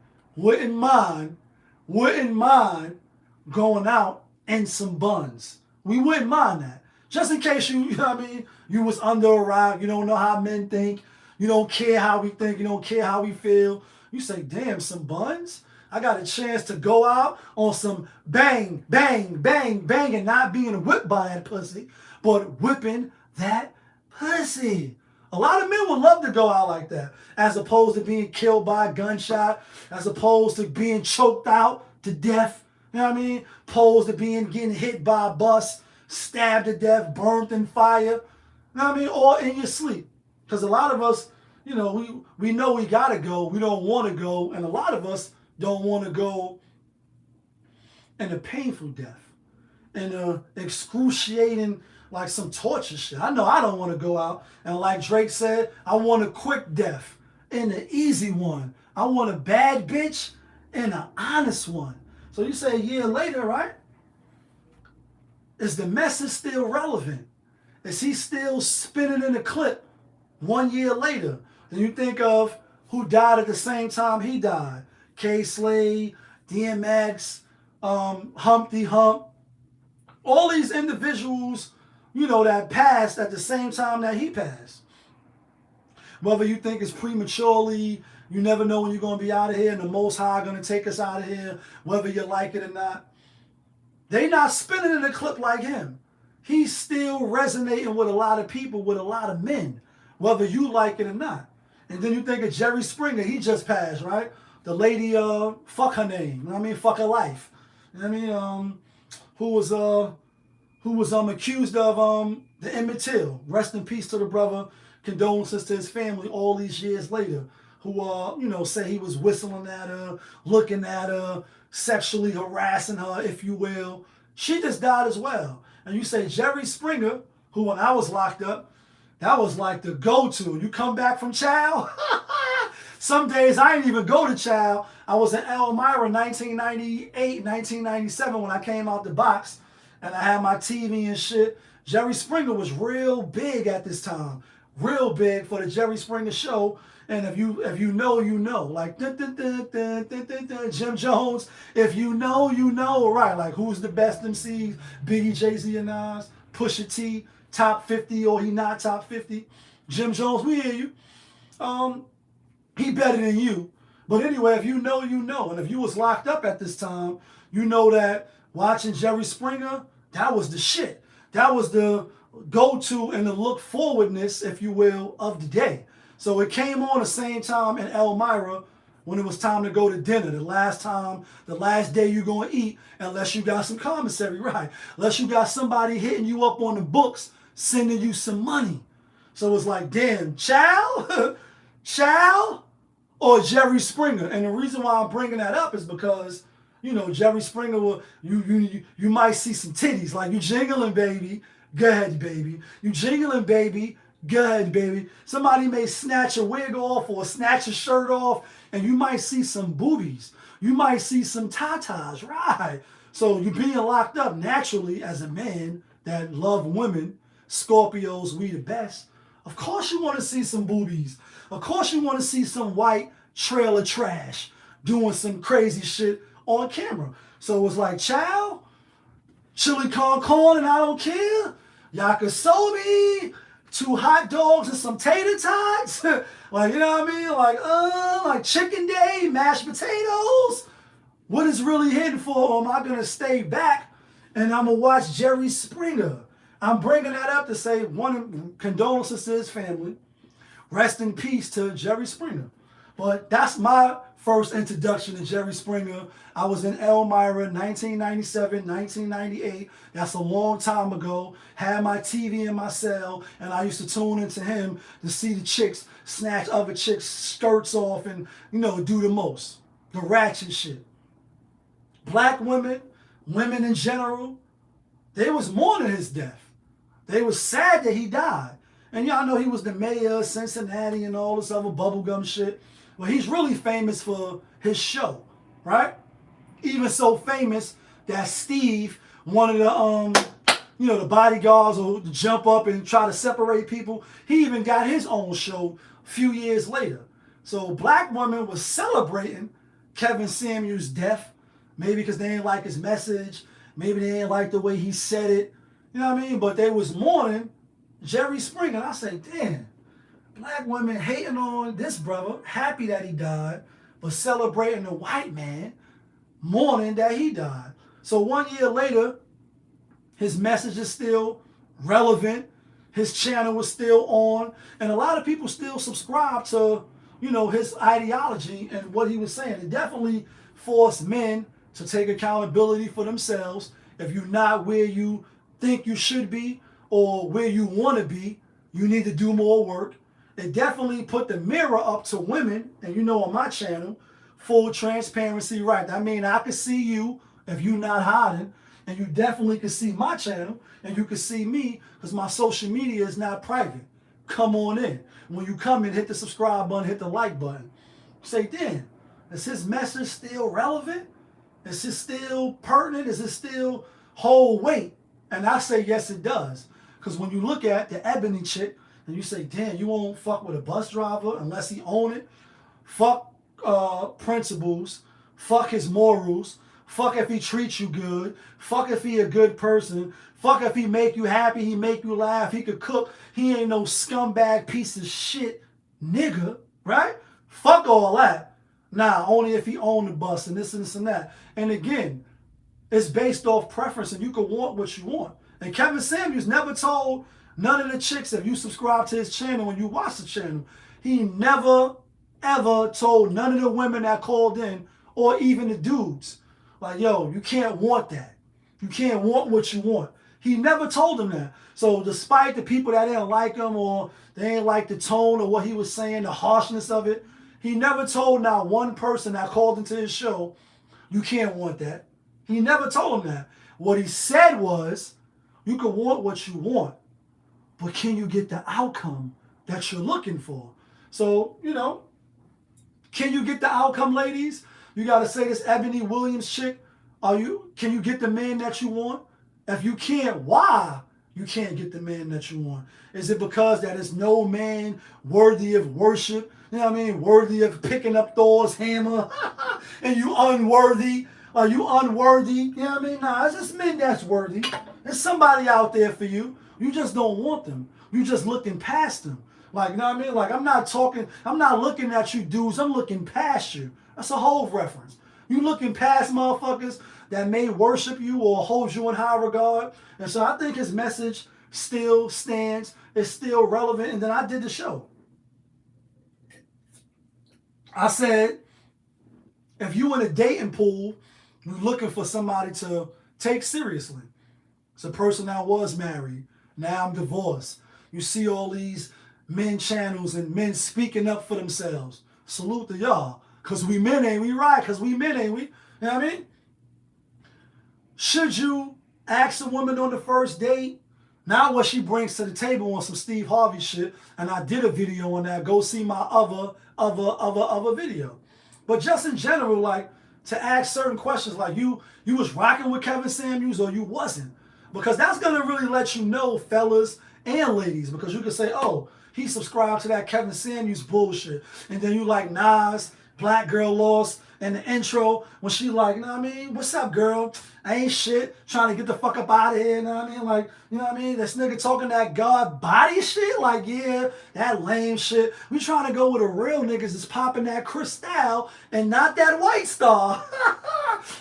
going out in some buns. We wouldn't mind that. Just in case you know what I mean, you was under a rock, you don't know how men think, you don't care how we think, you don't care how we feel. You say, damn, some buns? I got a chance to go out on some bang, bang, bang, bang, and not being whipped by that pussy, but whipping that pussy. A lot of men would love to go out like that, as opposed to being killed by a gunshot, as opposed to being choked out to death, you know what I mean? Opposed to getting hit by a bus, stabbed to death, burned in fire, you know what I mean? Or in your sleep. Because a lot of us, you know, we know we gotta go, we don't want to go, and a lot of us don't want to go in a painful death, in a excruciating, like some torture shit. I know I don't want to go out, and like Drake said, I want a quick death and an easy one. I want a bad bitch and an honest one. So you say a year later, right? Is the message still relevant? Is he still spinning in the clip 1 year later? Then you think of who died at the same time he died. K-Slade, DMX, Humpty Hump. All these individuals, you know, that passed at the same time that he passed. Whether you think it's prematurely, you never know when you're going to be out of here, and the Most High going to take us out of here, whether you like it or not. They not spinning in a clip like him. He's still resonating with a lot of people, with a lot of men, whether you like it or not. And then you think of Jerry Springer, he just passed, right? The lady, fuck her name, you know what I mean? Fuck her life. You know what I mean? Who was accused of the Emmett Till. Rest in peace to the brother. Condolences to his family all these years later. who you know, say he was whistling at her, looking at her, sexually harassing her, if you will. She just died as well. And you say Jerry Springer, who when I was locked up, that was like the go-to. You come back from chow. Some days I didn't even go to chow. I was in Elmira 1998, 1997 when I came out the box, and I had my TV and shit. Jerry Springer was real big at this time, real big for the Jerry Springer show. And if you know, you know. Like Jim Jones, if you know, you know, right? Like who's the best MCs? Biggie, Jay-Z, and Nas. Pusha T, top 50 or he not top 50. Jim Jones, we hear you. He better than you. But anyway, if you know, you know. And if you was locked up at this time, you know that watching Jerry Springer, that was the shit. That was the go-to and the look forwardness, if you will, of the day. So it came on the same time in Elmira when it was time to go to dinner. The last day you're going to eat, unless you got some commissary, right? Unless you got somebody hitting you up on the books, sending you some money. So it's like, damn, chow? Chow? Or Jerry Springer? And the reason why I'm bringing that up is because, you know, Jerry Springer, will, you might see some titties. Like, you jingling, baby. Go ahead, baby. You jingling, baby. Go ahead, baby. Somebody may snatch a wig off or snatch a shirt off, and you might see some boobies. You might see some tatas, right? So you're being locked up naturally as a man that love women. Scorpios, we the best. Of course you want to see some boobies. Of course you want to see some white trailer trash doing some crazy shit on camera. So it's like, chow, chili con corn, and I don't care. Yakisobe, 2 hot dogs and some tater tots. Like, you know what I mean? Like chicken day, mashed potatoes. What is really hidden for? Or am I going to stay back and I'm going to watch Jerry Springer? I'm bringing that up to say, one, condolences to his family. Rest in peace to Jerry Springer. But that's my first introduction to Jerry Springer. I was in Elmira, 1997, 1998. That's a long time ago. Had my TV in my cell, and I used to tune into him to see the chicks snatch other chicks' skirts off and, you know, do the most. The ratchet shit. Black women, women in general, they was mourning his death. They was sad that he died. And y'all know he was the mayor of Cincinnati and all this other bubblegum shit. Well, he's really famous for his show, right? Even so famous that Steve, one of the the bodyguards who jump up and try to separate people, he even got his own show a few years later. So black women was celebrating Kevin Samuels' death, maybe because they didn't like his message, maybe they didn't like the way he said it, you know what I mean? But they was mourning Jerry Springer. And I say, damn, black women hating on this brother, happy that he died, but celebrating the white man, mourning that he died. So 1 year later, his message is still relevant. His channel was still on. And a lot of people still subscribe to, you know, his ideology and what he was saying. It definitely forced men to take accountability for themselves. If you're not where you think you should be or where you want to be, you need to do more work. It definitely put the mirror up to women, and you know on my channel, full transparency, right? I mean, I can see you if you're not hiding, and you definitely can see my channel, and you can see me because my social media is not private. Come on in. When you come in, hit the subscribe button, hit the like button. Say, damn, is his message still relevant? Is it still pertinent? Is it still hold weight? And I say, yes, it does. Because when you look at the ebony chick, and you say, damn, you won't fuck with a bus driver unless he own it. Fuck principles. Fuck his morals. Fuck if he treats you good. Fuck if he a good person. Fuck if he make you happy, he make you laugh, he could cook. He ain't no scumbag piece of shit nigga, right? Fuck all that. Nah, only if he own the bus and this and this and that. And again, it's based off preference and you can want what you want. And Kevin Samuels never told none of the chicks, if you subscribe to his channel and you watch the channel, he never, ever told none of the women that called in or even the dudes, like, yo, you can't want that. You can't want what you want. He never told them that. So despite the people that didn't like him or they didn't like the tone of what he was saying, the harshness of it, He never told not one person that called into his show, you can't want that. He never told them that. What he said was, you can want what you want, but can you get the outcome that you're looking for? So, can you get the outcome, ladies? You got to say this Ebony Williams chick, can you get the man that you want? If you can't, why you can't get the man that you want? Is it because that is no man worthy of worship? You know what I mean? Worthy of picking up Thor's hammer and you unworthy? Are you unworthy? You know what I mean? Nah, it's just men that's worthy. There's somebody out there for you. You just don't want them. You just looking past them. Like, you know what I mean? Like, I'm not looking at you dudes. I'm looking past you. That's a whole reference. You looking past motherfuckers that may worship you or hold you in high regard. And so I think his message still stands. It's still relevant. And then I did the show. I said, if you in a dating pool, you're looking for somebody to take seriously. It's a person that was married. Now I'm divorced. You see all these men channels and men speaking up for themselves. Salute to y'all. Because we men, ain't we? Right? Because we men, ain't we? You know what I mean? Should you ask a woman on the first date, not what she brings to the table on some Steve Harvey shit, and I did a video on that. Go see my other video. But just in general, like, to ask certain questions, like you was rocking with Kevin Samuels or you wasn't. Because that's going to really let you know, fellas and ladies, because you can say, oh, he subscribed to that Kevin Samuels bullshit. And then you like Nas, Black Girl Lost, and the intro when she like, you know what I mean? What's up, girl? I ain't shit. Trying to get the fuck up out of here, you know what I mean? Like, you know what I mean? This nigga talking that God body shit? Like, yeah, that lame shit. We trying to go with the real niggas that's popping that Cristal and not that White Star.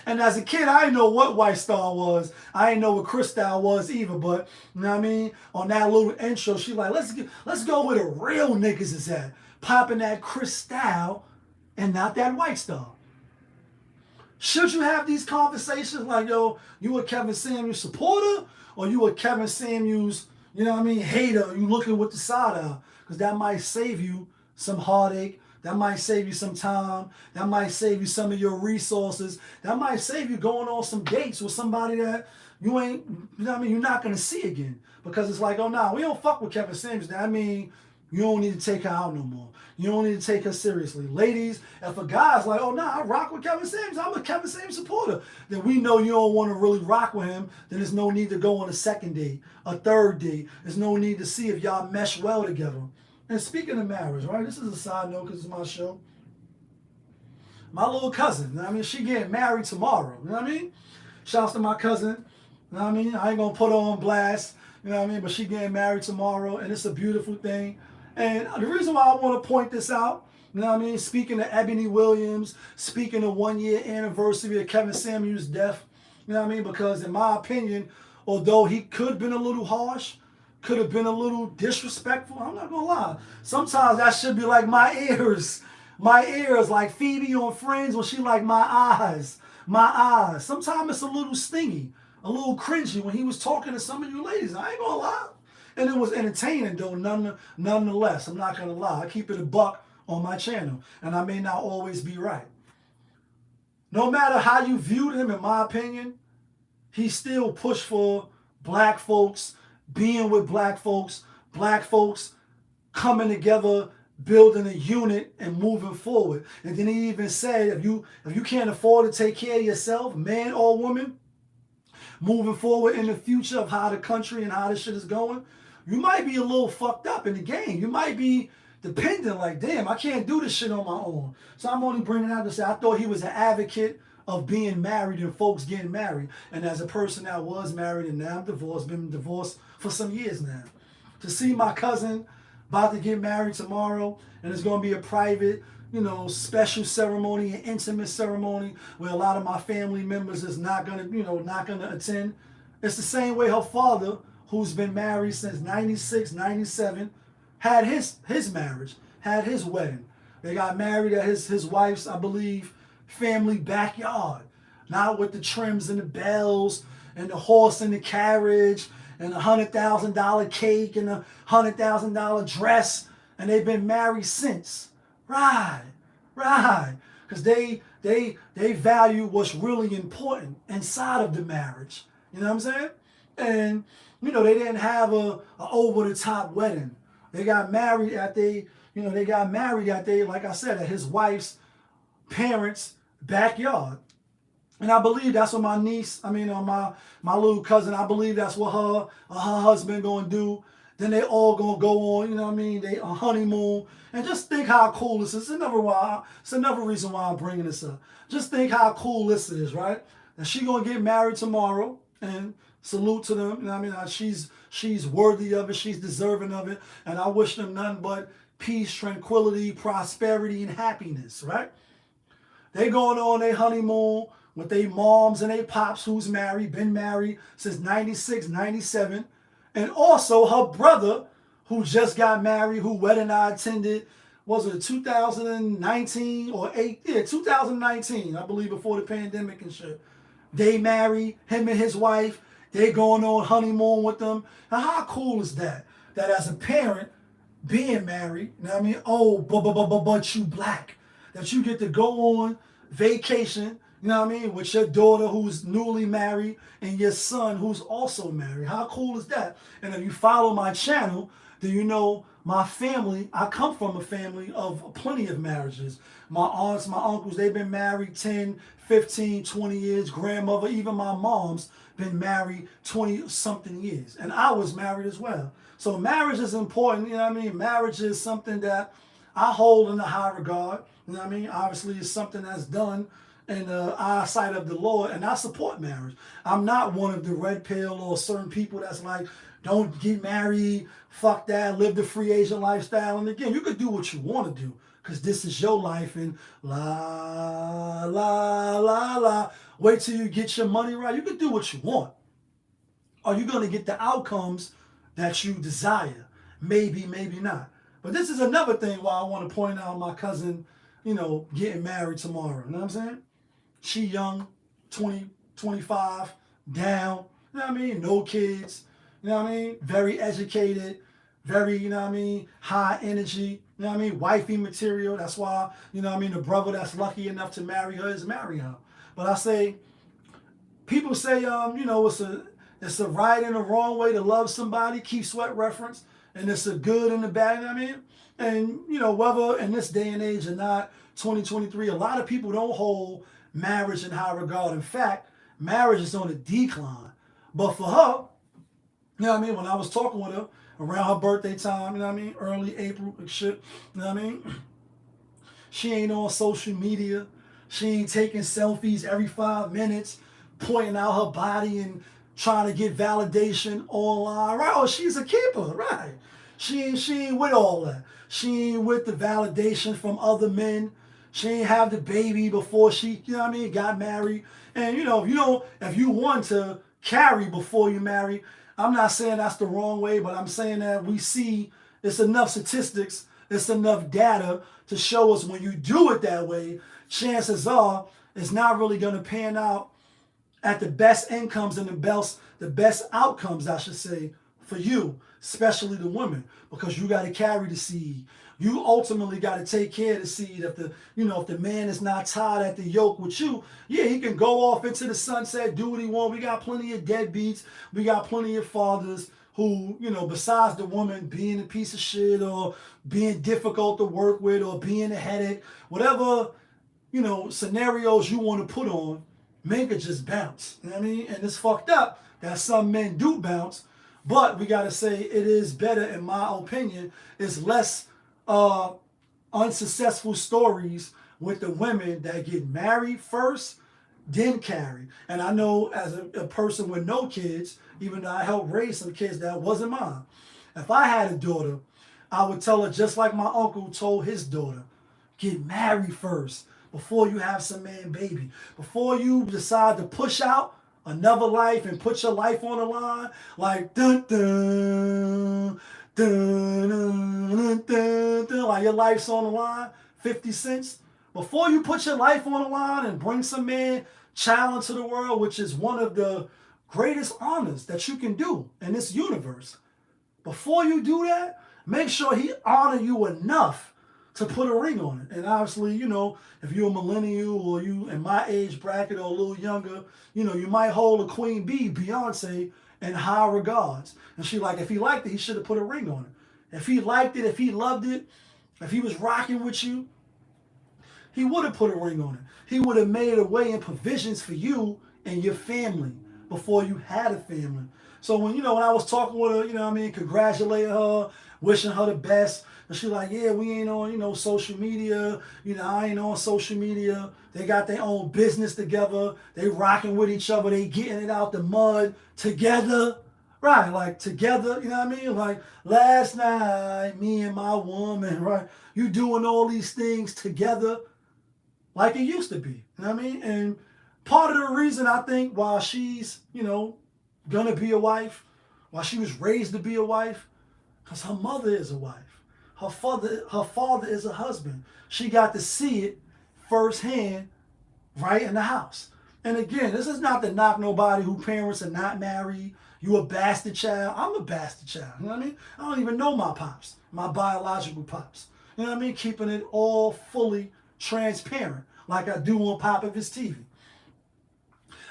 And as a kid, I didn't know what White Star was. I didn't know what Cristal was either, but, you know what I mean? On that little intro, she like, let's go where the real niggas is at. Popping that Cristal and not that White Star. Should you have these conversations like, yo, you a Kevin Samuels supporter or you a Kevin Samuels, you know what I mean, hater? You looking with the side out? Because that might save you some heartache. That might save you some time. That might save you some of your resources. That might save you going on some dates with somebody that you ain't, you know what I mean, you're not going to see again. Because it's like, oh, nah, we don't fuck with Kevin Samuels. That mean you don't need to take her out no more. You don't need to take her seriously. Ladies, if a guy's like, oh, nah, I rock with Kevin Samuels, I'm a Kevin Samuels supporter, then we know you don't want to really rock with him, then there's no need to go on a second date, a third date. There's no need to see if y'all mesh well together. And speaking of marriage, right, this is a side note because it's my show. My little cousin, you know what I mean, she getting married tomorrow, you know what I mean? Shouts to my cousin, you know what I mean? I ain't going to put her on blast, you know what I mean? But she getting married tomorrow, and it's a beautiful thing. And the reason why I want to point this out, you know what I mean? Speaking of Ebony Williams, speaking of 1 year anniversary of Kevin Samuels' death, you know what I mean? Because in my opinion, although he could have been a little harsh, could have been a little disrespectful, I'm not going to lie. Sometimes that should be like my ears, like Phoebe on Friends when she like my eyes. Sometimes it's a little stingy, a little cringy when he was talking to some of you ladies. I ain't going to lie. And it was entertaining, though, nonetheless. I'm not going to lie. I keep it a buck on my channel. And I may not always be right. No matter how you viewed him, in my opinion, he still pushed for black folks, being with black folks coming together, building a unit, and moving forward. And then he even said, if you can't afford to take care of yourself, man or woman, moving forward in the future of how the country and how this shit is going, you might be a little fucked up in the game. You might be dependent, like, damn, I can't do this shit on my own. So I'm only bringing it out to say I thought he was an advocate of being married and folks getting married. And as a person that was married and now I'm divorced, been divorced for some years now, to see my cousin about to get married tomorrow, and it's going to be a private, you know, special ceremony, an intimate ceremony where a lot of my family members is not going to attend. It's the same way her father, who's been married since 96, 97, had his marriage, had his wedding. They got married at his wife's, I believe, family backyard. Not with the trims and the bells and the horse and the carriage and the $100,000 cake and the $100,000 dress. And they've been married since. Right. Right. Because they value what's really important inside of the marriage. You know what I'm saying? And they didn't have a over the top wedding. They got married at like I said, at his wife's parents' backyard. And I believe that's what my niece, my little cousin, I believe that's what her husband gonna do. Then they all gonna go on, they a honeymoon. And just think how cool this is. It's another reason why I'm bringing this up. Just think how cool this is, right? And she gonna get married tomorrow, and salute to them. She's worthy of it. She's deserving of it. And I wish them nothing but peace, tranquility, prosperity, and happiness, right? They going on their honeymoon with their moms and their pops who's married, been married since 96, 97. And also her brother who just got married, who wedding I attended, was it 2019 or 8? Yeah, 2019, I believe, before the pandemic and shit. They married, him and his wife. They going on honeymoon with them. Now, how cool is that? That as a parent, being married, oh, but you black. That you get to go on vacation, with your daughter who's newly married and your son who's also married. How cool is that? And if you follow my channel, then you know my family, I come from a family of plenty of marriages. My aunts, my uncles, they've been married 10, 15, 20 years. Grandmother, even my mom's been married 20-something years. And I was married as well. So marriage is important, Marriage is something that I hold in the high regard. Obviously, it's something that's done in the eyesight of the Lord, and I support marriage. I'm not one of the red pill or certain people that's like, don't get married, fuck that, live the free agent lifestyle. And again, you could do what you want to do because this is your life, and la, la, la, la. Wait till you get your money right. You could do what you want. Are you going to get the outcomes that you desire? Maybe, maybe not. But this is another thing why I want to point out my cousin, getting married tomorrow. You know what I'm saying? She young, 20, 25, down, no kids, very educated, very, high energy, wifey material. That's why, the brother that's lucky enough to marry her is marrying her. But I say, people say, it's a right and a wrong way to love somebody, Keith Sweat reference, and it's a good and a bad, And, whether in this day and age or not, 2023, a lot of people don't hold marriage in high regard. In fact, marriage is on a decline. But for her, when I was talking with her around her birthday time, early April and shit, she ain't on social media. She ain't taking selfies every 5 minutes, pointing out her body and trying to get validation online. Right? Oh, she's a keeper, right? She ain't with all that. She ain't with the validation from other men. She ain't have the baby before she, got married. And, if you want to carry before you marry, I'm not saying that's the wrong way, but I'm saying that we see it's enough statistics, it's enough data to show us when you do it that way, chances are it's not really going to pan out at the best incomes and the best outcomes, I should say, for you, especially the women, because you got to carry the seed. You ultimately got to take care of the seed. If the man is not tied at the yoke with you, yeah, he can go off into the sunset, do what he want. We got plenty of deadbeats. We got plenty of fathers who, besides the woman being a piece of shit or being difficult to work with or being a headache, whatever, scenarios you want to put on, men could just bounce. You know what I mean? And it's fucked up that some men do bounce, but we got to say it is better, in my opinion. It's less unsuccessful stories with the women that get married first, then carry. And I know as a person with no kids, even though I helped raise some kids that wasn't mine, if I had a daughter, I would tell her just like my uncle told his daughter, get married first before you have some man baby. Before you decide to push out another life and put your life on the line, like dun dun dun dun dun dun, like your life's on the line, 50 cents. Before you put your life on the line and bring some man child into the world, which is one of the greatest honors that you can do in this universe, before you do that, make sure he honor you enough to put a ring on it. And obviously, you know, if you're a millennial or you in my age bracket or a little younger, you know, you might hold a Queen Bee, Beyonce, in high regards. And she like, if he liked it, he should have put a ring on it. If he liked it, if he loved it, if he was rocking with you, he would have put a ring on it. He would have made a way and provisions for you and your family before you had a family. So when, you know, when I was talking with her, you know what I mean, congratulating her, wishing her the best, and she like, yeah, we ain't on, you know, social media. You know, I ain't on social media. They got their own business together. They rocking with each other. They getting it out the mud together. Right, like together, you know what I mean? Like last night, me and my woman, right? You doing all these things together like it used to be. You know what I mean? And part of the reason I think why she's, you know, gonna be a wife, why she was raised to be a wife, because her mother is a wife. Her father is a husband. She got to see it firsthand right in the house. And again, this is not to knock nobody who parents are not married. You a bastard child. I'm a bastard child. You know what I mean? I don't even know my pops, my biological pops. You know what I mean? Keeping it all fully transparent like I do on Pop of his TV.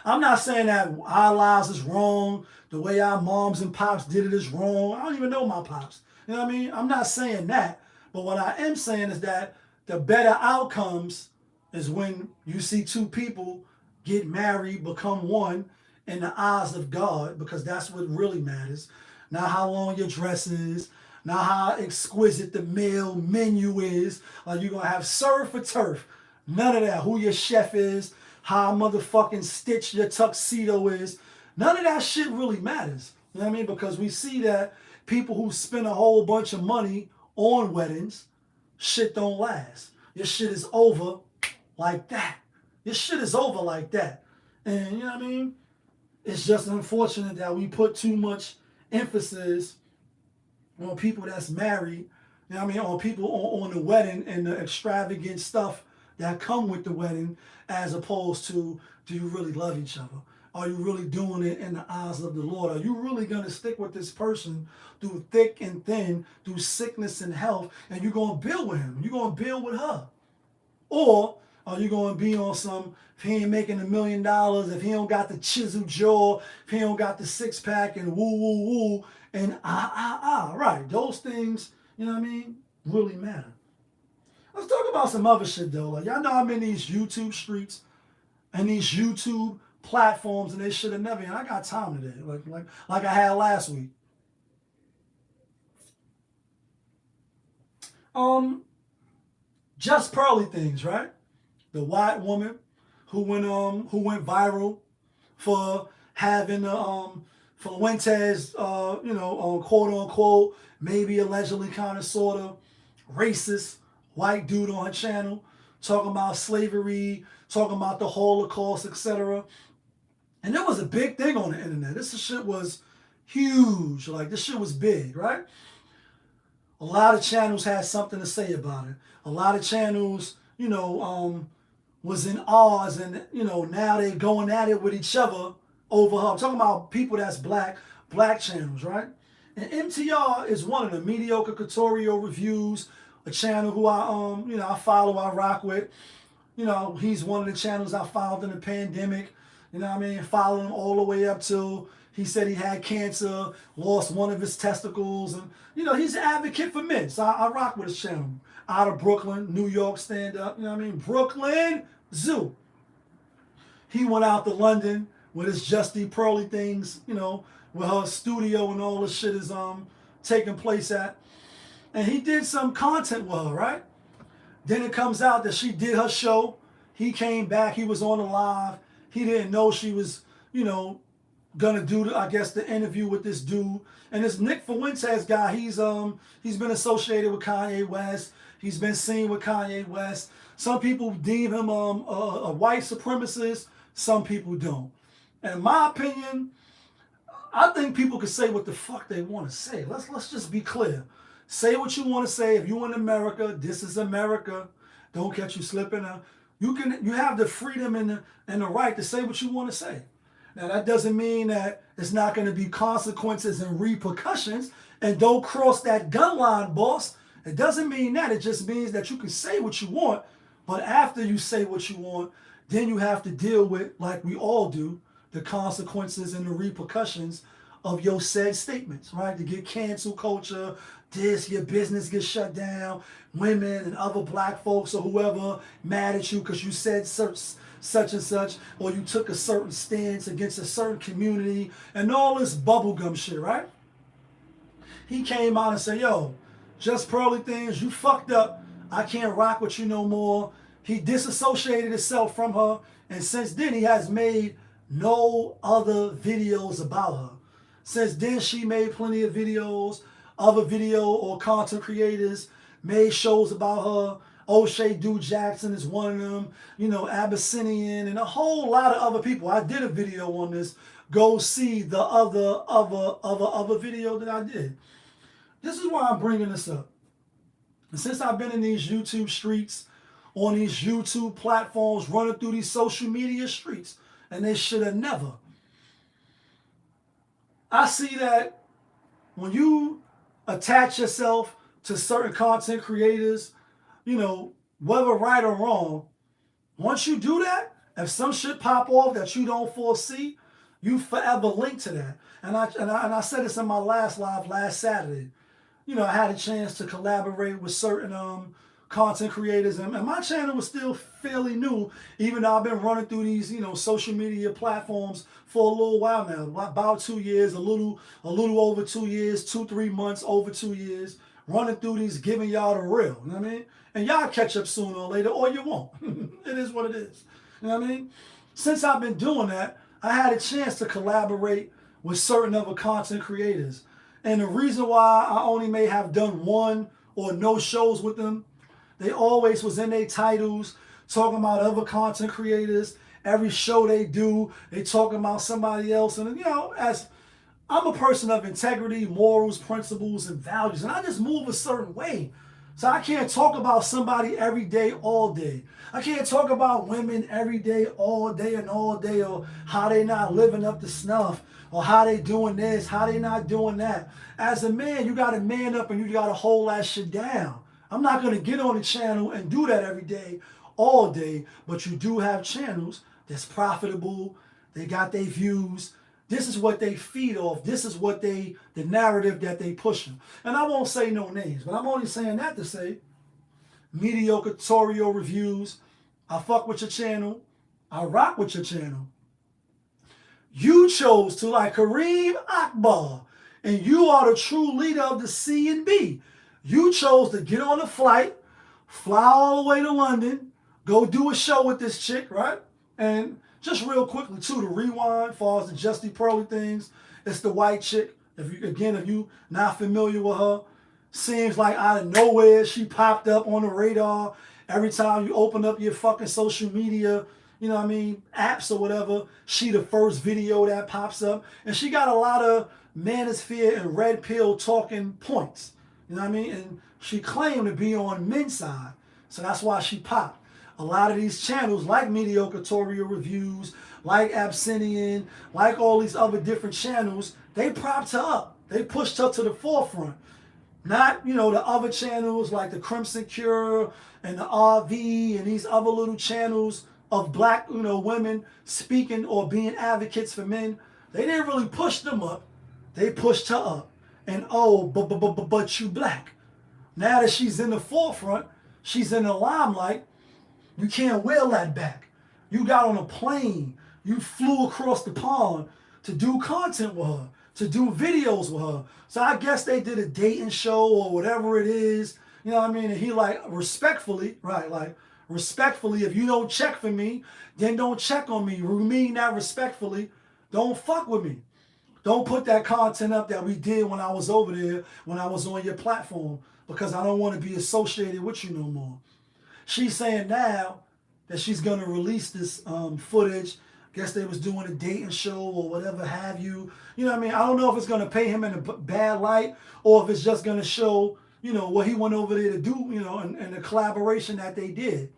I'm not saying that our lives is wrong. The way our moms and pops did it is wrong. I don't even know my pops. You know what I mean? I'm not saying that. But what I am saying is that the better outcomes is when you see two people get married, become one in the eyes of God, because that's what really matters. Not how long your dress is, not how exquisite the meal menu is. Like you're going to have serve for turf. None of that. Who your chef is, how motherfucking stitched your tuxedo is. None of that shit really matters. You know what I mean? Because we see that people who spend a whole bunch of money on weddings, shit don't last. Your shit is over like that. Your shit is over like that. And you know what I mean? It's just unfortunate that we put too much emphasis on people that's married, you know what I mean, on people on the wedding and the extravagant stuff that come with the wedding, as opposed to, do you really love each other? Are you really doing it in the eyes of the Lord? Are you really going to stick with this person through thick and thin, through sickness and health, and you're going to build with him? You're going to build with her? Or are you going to be on some, if he ain't making $1 million, if he don't got the chiseled jaw, if he don't got the six-pack and woo, and right. Those things, you know what I mean, really matter. Let's talk about some other shit, though. Like, y'all know I'm in these YouTube streets and these YouTube platforms, and they should have never, and I got time today, like I had last week. Just Pearly Things, right? The white woman who went viral for having Fuentes, quote unquote, maybe allegedly kind of sort of racist white dude on her channel, talking about slavery, talking about the Holocaust, etc. And there was a big thing on the internet. This shit was huge. Like, this shit was big, right? A lot of channels had something to say about it. A lot of channels, was in ours, and, now they going at it with each other over her. I'm talking about people that's black channels, right? And MTR is one of the Mediocre Couturio Reviews, a channel who I follow, I rock with. He's one of the channels I followed in the pandemic. You know what I mean? Following him all the way up till he said he had cancer, lost one of his testicles. And, he's an advocate for men. So I rock with his channel. Out of Brooklyn, New York, stand up. You know what I mean? Brooklyn Zoo. He went out to London with his Justy Pearly Things, where her studio and all this shit is taking place at. And he did some content with her, right? Then it comes out that she did her show. He came back. He was on the live. He didn't know she was, gonna do the interview with this dude. And this Nick Fuentes guy, he's been associated with Kanye West. He's been seen with Kanye West. Some people deem him a white supremacist. Some people don't. And in my opinion, I think people can say what the fuck they want to say. Let's just be clear. Say what you want to say. If you're in America, this is America. Don't catch you slipping. You have the freedom and the right to say what you want to say. Now, that doesn't mean that it's not going to be consequences and repercussions. And don't cross that gun line, boss. It doesn't mean that. It just means that you can say what you want, but after you say what you want, then you have to deal with, like we all do, the consequences and the repercussions of your said statements, right? To get cancel culture, your business gets shut down, women and other black folks or whoever mad at you because you said such and such, or you took a certain stance against a certain community, and all this bubblegum shit, right? He came out and said, yo, just pearly things, you fucked up. I can't rock with you no more. He disassociated himself from her, and since then he has made no other videos about her. Since then she made plenty of videos. Other video or content creators made shows about her. O'Shea Dew Jackson is one of them. You know, Abyssinian and a whole lot of other people. I did a video on this. Go see the other video that I did. This is why I'm bringing this up. And since I've been in these YouTube streets, on these YouTube platforms, running through these social media streets, and they should have never. I see that when you attach yourself to certain content creators, you know, whether right or wrong, once you do that, if some shit pop off that you don't foresee, you forever link to that. And I said this in my last live last Saturday. You know, I had a chance to collaborate with certain content creators, and my channel was still fairly new, even though I've been running through these, you know, social media platforms for a little while now. About 2 years, a little over 2 years, 2-3 months, over 2 years, running through these, giving y'all the real. You know what I mean? And y'all catch up sooner or later, or you won't. It is what it is. You know what I mean? Since I've been doing that, I had a chance to collaborate with certain other content creators. And the reason why I only may have done one or no shows with them, they always was in their titles talking about other content creators. Every show they do, they talking about somebody else. And, you know, as I'm a person of integrity, morals, principles, and values, and I just move a certain way. So I can't talk about somebody every day, all day. I can't talk about women every day, all day, or how they not living up to snuff, or how they doing this, how they not doing that. As a man, you got to man up and you got to hold that shit down. I'm not going to get on the channel and do that every day, all day, but you do have channels that's profitable. They got their views. This is what they feed off. This is what the narrative that they pushing. And I won't say no names, but I'm only saying that to say mediocre tutorial reviews. I fuck with your channel. I rock with your channel. You chose to, like Kareem Akbar, and you are the true leader of the C and B. You chose to get on a flight, fly all the way to London, go do a show with this chick, right? And just real quickly, too, to rewind, as far as the Justy Pearly things, it's the white chick. If you not familiar with her, seems like out of nowhere, she popped up on the radar. Every time you open up your fucking social media, you know what I mean, apps or whatever, she the first video that pops up. And she got a lot of manosphere and red pill talking points. You know what I mean? And she claimed to be on men's side. So that's why she popped. A lot of these channels, like Mediocre Tutorial Reviews, like Abyssinian, like all these other different channels, they propped her up. They pushed her to the forefront. Not, you know, the other channels like the Crimson Cure and the RV and these other little channels of black, you know, women speaking or being advocates for men. They didn't really push them up. They pushed her up. And oh, but you black. Now that she's in the forefront, she's in the limelight, you can't wheel that back. You got on a plane. You flew across the pond to do content with her, to do videos with her. So I guess they did a dating show or whatever it is. You know what I mean? And he like, respectfully, right, like, respectfully, if you don't check for me, then don't check on me. You mean that respectfully, don't fuck with me. Don't put that content up that we did when I was over there, when I was on your platform, because I don't want to be associated with you no more. She's saying now that she's going to release this footage. Guess they was doing a dating show or whatever have you. You know what I mean? I don't know if it's going to pay him in a bad light or if it's just going to show, you know, what he went over there to do, you know, and the collaboration that they did.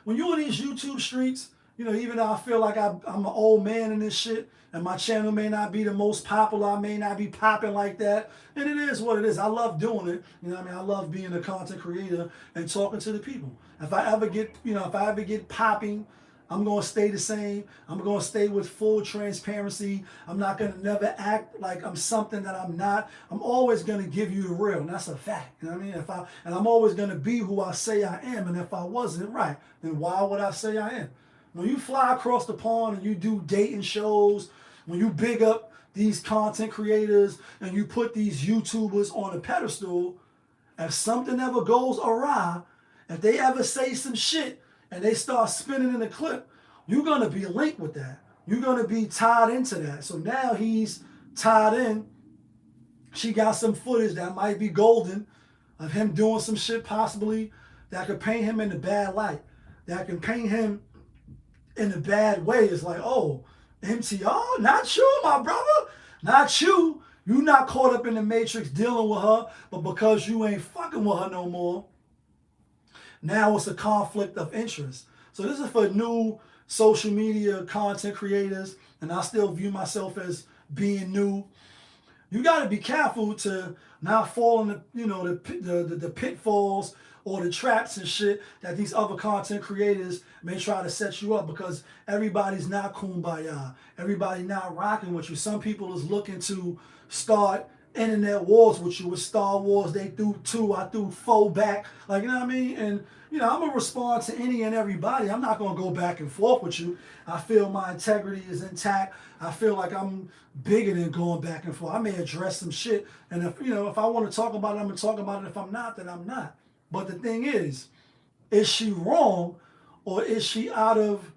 When you're in these YouTube streets, you know, even though I feel like I'm an old man in this shit, and my channel may not be the most popular, I may not be popping like that, and it is what it is. I love doing it. You know what I mean? I love being a content creator and talking to the people. If I ever get popping, I'm going to stay the same. I'm going to stay with full transparency. I'm not going to never act like I'm something that I'm not. I'm always going to give you the real, and that's a fact. You know what I mean? And I'm always going to be who I say I am, and if I wasn't, right, then why would I say I am? When you fly across the pond and you do dating shows, when you big up these content creators and you put these YouTubers on a pedestal, if something ever goes awry, if they ever say some shit and they start spinning in the clip, you're going to be linked with that. You're going to be tied into that. So now he's tied in. She got some footage that might be golden of him doing some shit possibly that could paint him in a bad light, that can paint him in a bad way. It's like, oh, MTR, not you, my brother, not you. You not caught up in the matrix dealing with her, but because you ain't fucking with her no more, now it's a conflict of interest. So this is for new social media content creators, and I still view myself as being new. You got to be careful to not fall in the pitfalls or the traps and shit that these other content creators may try to set you up, because everybody's not kumbaya. Everybody not rocking with you. Some people is looking to start internet wars with you. With Star Wars, they threw 2, I threw 4 back. Like, you know what I mean? And, you know, I'm going to respond to any and everybody. I'm not going to go back and forth with you. I feel my integrity is intact. I feel like I'm bigger than going back and forth. I may address some shit, and if I want to talk about it, I'm going to talk about it. If I'm not, then I'm not. But the thing is she wrong, or is she out of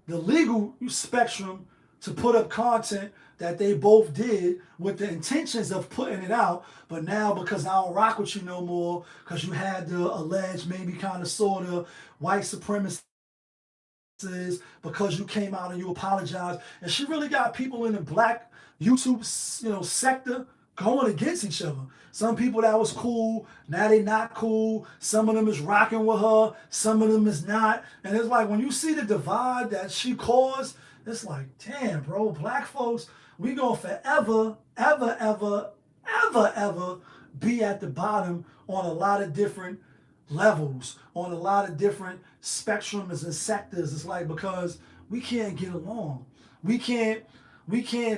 the legal spectrum to put up content that they both did with the intentions of putting it out, but now because I don't rock with you no more, because you had the alleged, maybe kind of sort of white supremacists, because you came out and you apologized, and she really got people in the black YouTube, sector going against each other. Some people that was cool, now they not cool. Some of them is rocking with her, some of them is not. And it's like, when you see the divide that she caused, it's like, damn, bro, black folks, we gonna forever, ever be at the bottom on a lot of different levels, on a lot of different spectrums and sectors. It's like, because we can't get along. We can't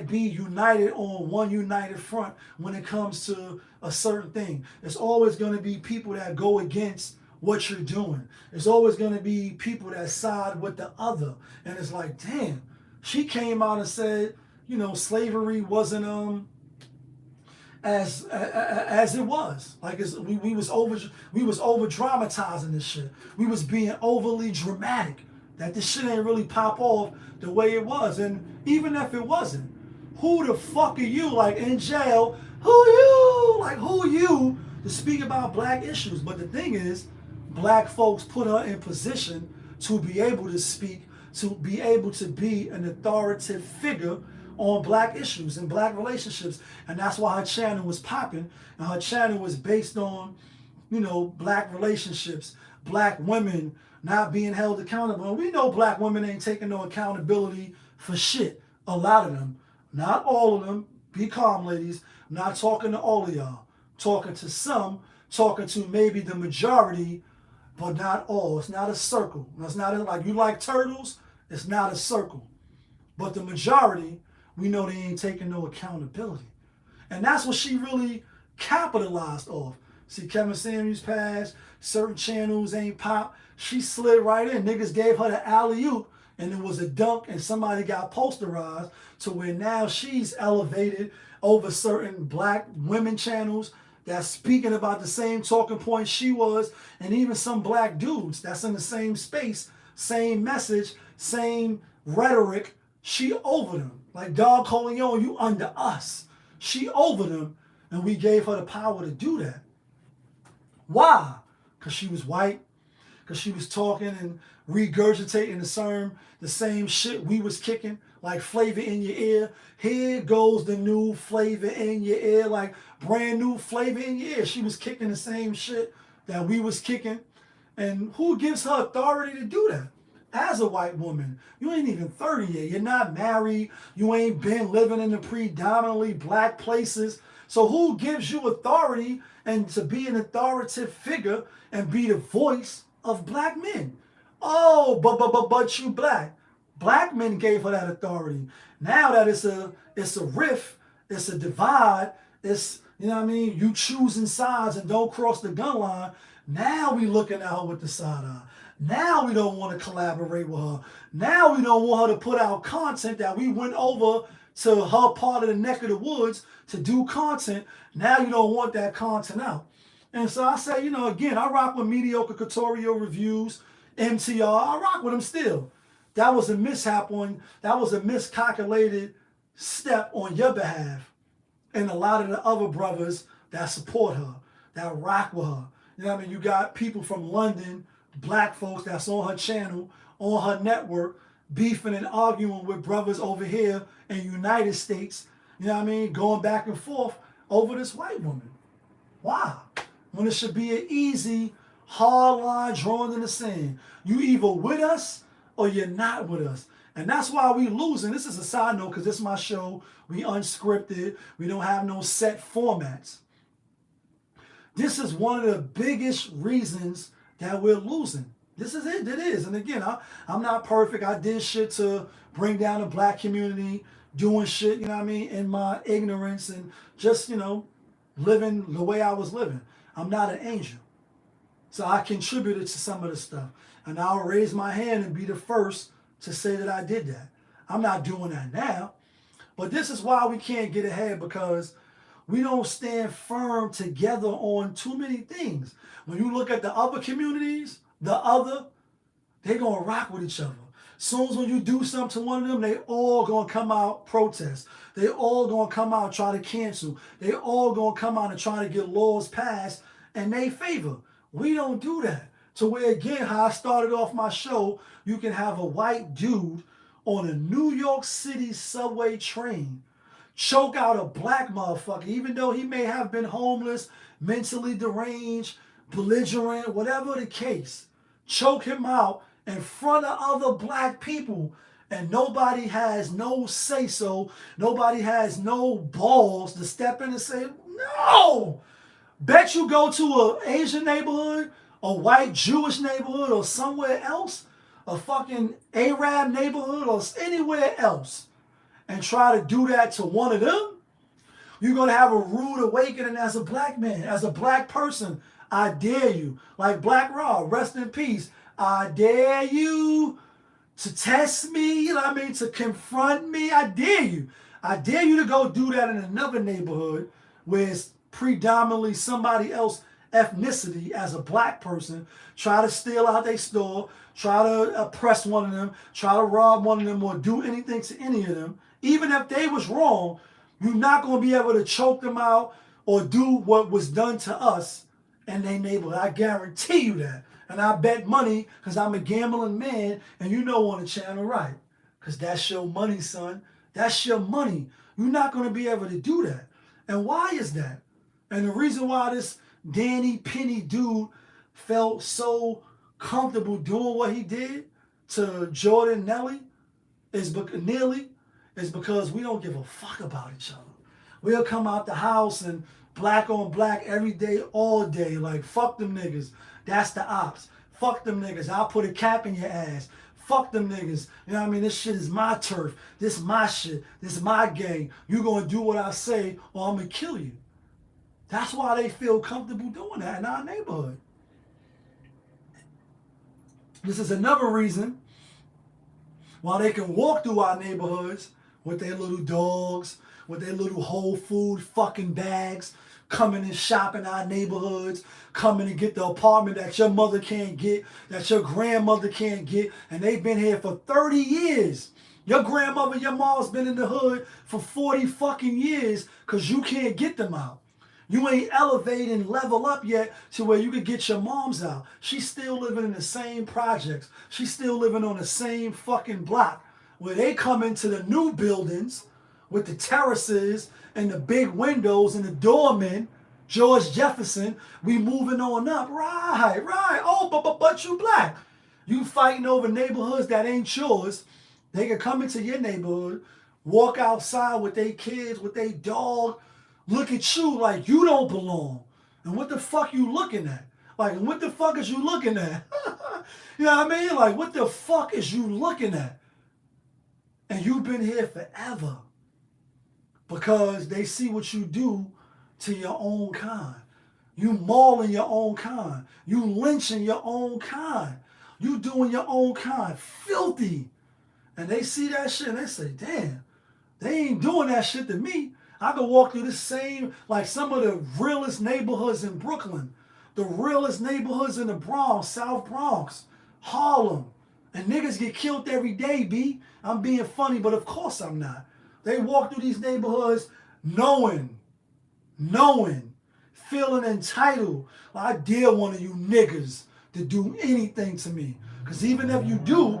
be united on one united front when it comes to a certain thing. There's always going to be people that go against what you're doing. There's always going to be people that side with the other. And it's like, damn, she came out and said, slavery wasn't as it was. Like, we was over dramatizing this shit. We was being overly dramatic. That this shit ain't really pop off the way it was. And even if it wasn't, who the fuck are you? Like, in jail, who you? Like, who you to speak about black issues? But the thing is, black folks put her in position to be able to speak, to be able to be an authoritative figure on black issues and black relationships. And that's why her channel was popping. And her channel was based on, black relationships, black women not being held accountable. And we know black women ain't taking no accountability for shit. A lot of them. Not all of them. Be calm, ladies. I'm not talking to all of y'all. Talking to some. Talking to maybe the majority, but not all. It's not a circle. It's not like you like turtles. It's not a circle. But the majority, we know they ain't taking no accountability. And that's what she really capitalized off. See, Kevin Samuels passed, certain channels ain't pop. She slid right in. Niggas gave her the alley-oop, and it was a dunk, and somebody got posterized to where now she's elevated over certain black women channels that's speaking about the same talking points she was, and even some black dudes that's in the same space, same message, same rhetoric. She over them. Like, dog calling you under us. She over them, and we gave her the power to do that. Why? Because she was white, because she was talking and regurgitating the same shit we was kicking, like flavor in your ear. Here goes the new flavor in your ear, like brand new flavor in your ear. She was kicking the same shit that we was kicking. And who gives her authority to do that? as a white woman. You ain't even 30 yet. You're not married. You ain't been living in the predominantly black places. So who gives you authority and to be an authoritative figure and be the voice of black men? Oh, but you black. Black men gave her that authority. Now that it's a rift, it's a divide, it's, you know what I mean, you choosing sides and don't cross the gun line. Now we looking at her with the side eye. Now we don't want to collaborate with her. Now we don't want her to put out content that we went over to her part of the neck of the woods to do content. Now you don't want that content out. And so I say, you know, again, I rock with Mediocre Couturio Reviews, MTR. I rock with them still. That was a mishap that was a miscalculated step on your behalf. And a lot of the other brothers that support her, that rock with her. You know what I mean? You got people from London, black folks that's on her channel, on her network, beefing and arguing with brothers over here in the United States, you know what I mean? Going back and forth over this white woman. Why? When it should be an easy, hard line drawn in the sand. You either with us or you're not with us. And that's why we losing. This is a side note because this is my show. We unscripted. We don't have no set formats. This is one of the biggest reasons that we're losing. This is it. It is. And again, I'm not perfect. I did shit to bring down the black community, doing shit, you know what I mean, in my ignorance and just, you know, living the way I was living. I'm not an angel. So I contributed to some of the stuff. And I'll raise my hand and be the first to say that I did that. I'm not doing that now. But this is why we can't get ahead, because we don't stand firm together on too many things. When you look at the other communities, they're going to rock with each other. Soon as when you do something to one of them, they all going to come out protest. They all going to come out and try to cancel. They all going to come out and try to get laws passed in their favor. We don't do that. To where, again, how I started off my show, you can have a white dude on a New York City subway train choke out a black motherfucker, even though he may have been homeless, mentally deranged, belligerent, whatever the case. Choke him out in front of other black people, and nobody has no say-so. Nobody has no balls to step in and say, no. Bet you go to an Asian neighborhood, a white Jewish neighborhood, or somewhere else, a fucking Arab neighborhood, or anywhere else, and try to do that to one of them, you're going to have a rude awakening as a black man, as a black person. I dare you. Like Black Raw, rest in peace. I dare you to test me, you know what I mean, to confront me. I dare you. I dare you to go do that in another neighborhood where it's predominantly somebody else ethnicity as a black person, try to steal out their store, try to oppress one of them, try to rob one of them, or do anything to any of them. Even if they was wrong, you're not going to be able to choke them out or do what was done to us and their neighborhood. I guarantee you that. And I bet money, because I'm a gambling man, and you know on the channel, right? Because that's your money, son. That's your money. You're not going to be able to do that. And why is that? And the reason why this Danny Penny dude felt so comfortable doing what he did to Jordan Neely is because we don't give a fuck about each other. We'll come out the house and black on black every day, all day. Like, fuck them niggas. That's the ops. Fuck them niggas. I'll put a cap in your ass. Fuck them niggas. You know what I mean? This shit is my turf. This is my shit. This is my game. You gonna do what I say or I'm gonna kill you. That's why they feel comfortable doing that in our neighborhood. This is another reason why they can walk through our neighborhoods with their little dogs, with their little Whole Food fucking bags, coming and shopping our neighborhoods, coming to get the apartment that your mother can't get, that your grandmother can't get, and they've been here for 30 years. Your grandmother, your mom's been in the hood for 40 fucking years because you can't get them out. You ain't elevated and level up yet to where you could get your moms out. She's still living in the same projects. She's still living on the same fucking block where they come into the new buildings with the terraces and the big windows and the doormen. George Jefferson, we moving on up. Right. Oh, but you black. You fighting over neighborhoods that ain't yours. They can come into your neighborhood, walk outside with their kids, with their dog, look at you like you don't belong. And what the fuck you looking at? Like, what the fuck is you looking at? You know what I mean? Like, what the fuck is you looking at? And you've been here forever because they see what you do to your own kind. You mauling your own kind. You lynching your own kind. You doing your own kind filthy. And they see that shit and they say, damn, they ain't doing that shit to me. I could walk through the same, like some of the realest neighborhoods in Brooklyn, the realest neighborhoods in the Bronx, South Bronx, Harlem. And niggas get killed every day, B. I'm being funny, but of course I'm not. They walk through these neighborhoods knowing, feeling entitled. I dare one of you niggas to do anything to me. Because even if you do,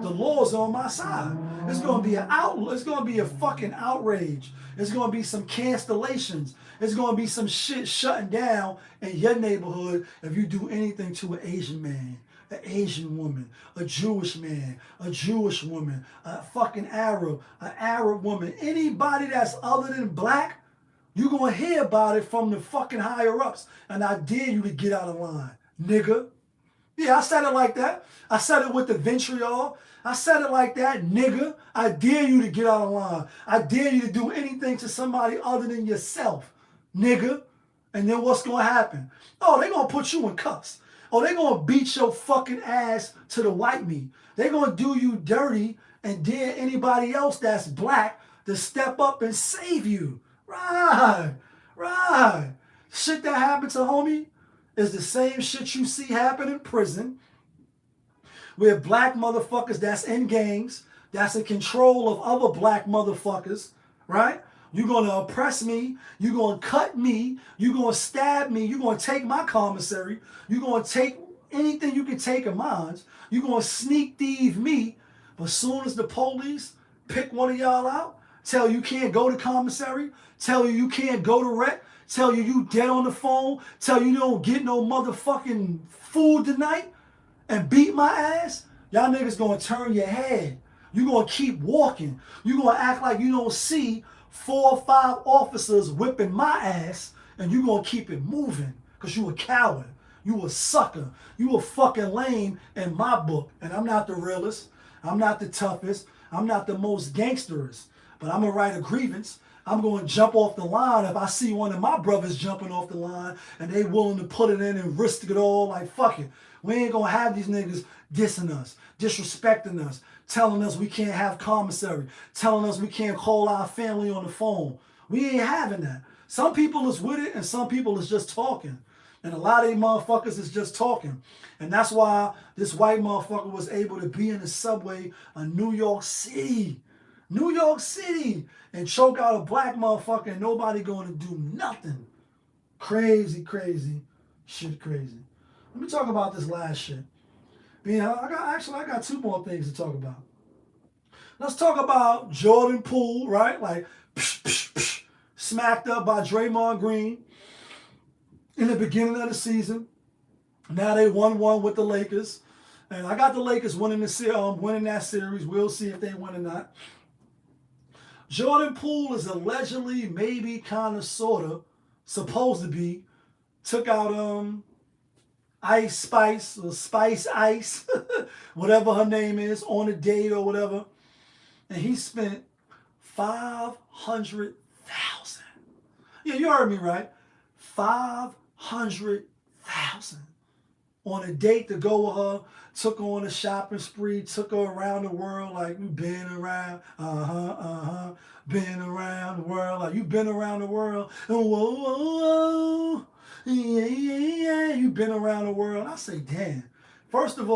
the law's on my side. It's going to be an it's going to be a fucking outrage. It's going to be some cancellations. It's going to be some shit shutting down in your neighborhood if you do anything to an Asian man, an Asian woman, a Jewish man, a Jewish woman, a fucking Arab, an Arab woman. Anybody that's other than black, you're going to hear about it from the fucking higher ups. And I dare you to get out of line, nigga. Yeah, I said it like that. I said it with the vitriol. I said it like that, nigga. I dare you to get out of line. I dare you to do anything to somebody other than yourself, nigga. And then what's going to happen? Oh, they're going to put you in cuffs. Oh, they're going to beat your fucking ass to the white meat. They're going to do you dirty and dare anybody else that's black to step up and save you. Right. Shit that happened to homie is the same shit you see happen in prison where black motherfuckers that's in gangs, that's in control of other black motherfuckers, right? You're going to oppress me. You're going to cut me. You're going to stab me. You're going to take my commissary. You're going to take anything you can take of mine. You're going to sneak thieve me. But as soon as the police pick one of y'all out, tell you can't go to commissary, tell you can't go to rec, tell you dead on the phone, tell you don't get no motherfucking food tonight, and beat my ass, y'all niggas gonna turn your head. You gonna keep walking. You gonna act like you don't see 4 or 5 officers whipping my ass, and you gonna keep it moving, because you a coward. You a sucker. You a fucking lame in my book. And I'm not the realest. I'm not the toughest. I'm not the most gangsterist. But I'm gonna write a grievance. I'm going to jump off the line if I see one of my brothers jumping off the line and they willing to put it in and risk it all. Like, fuck it. We ain't going to have these niggas dissing us, disrespecting us, telling us we can't have commissary, telling us we can't call our family on the phone. We ain't having that. Some people is with it and some people is just talking. And a lot of these motherfuckers is just talking. And that's why this white motherfucker was able to be in the subway of New York City, and choke out a black motherfucker and nobody going to do nothing. Crazy shit, crazy. Let me talk about this last shit. I got 2 more things to talk about. Let's talk about Jordan Poole, right? Like, smacked up by Draymond Green in the beginning of the season. Now they 1-1 with the Lakers. And I got the Lakers winning that series. We'll see if they win or not. Jordan Poole is allegedly, maybe, kind of, sort of, supposed to be, took out Ice Spice or Spice Ice, whatever her name is, on a date or whatever. And he spent $500,000. Yeah, you heard me right. $500,000 on a date to go with her. Took her on a shopping spree, took her around the world like you been around, been around the world, like you been around the world, whoa, yeah, you been around the world. I say, damn. First and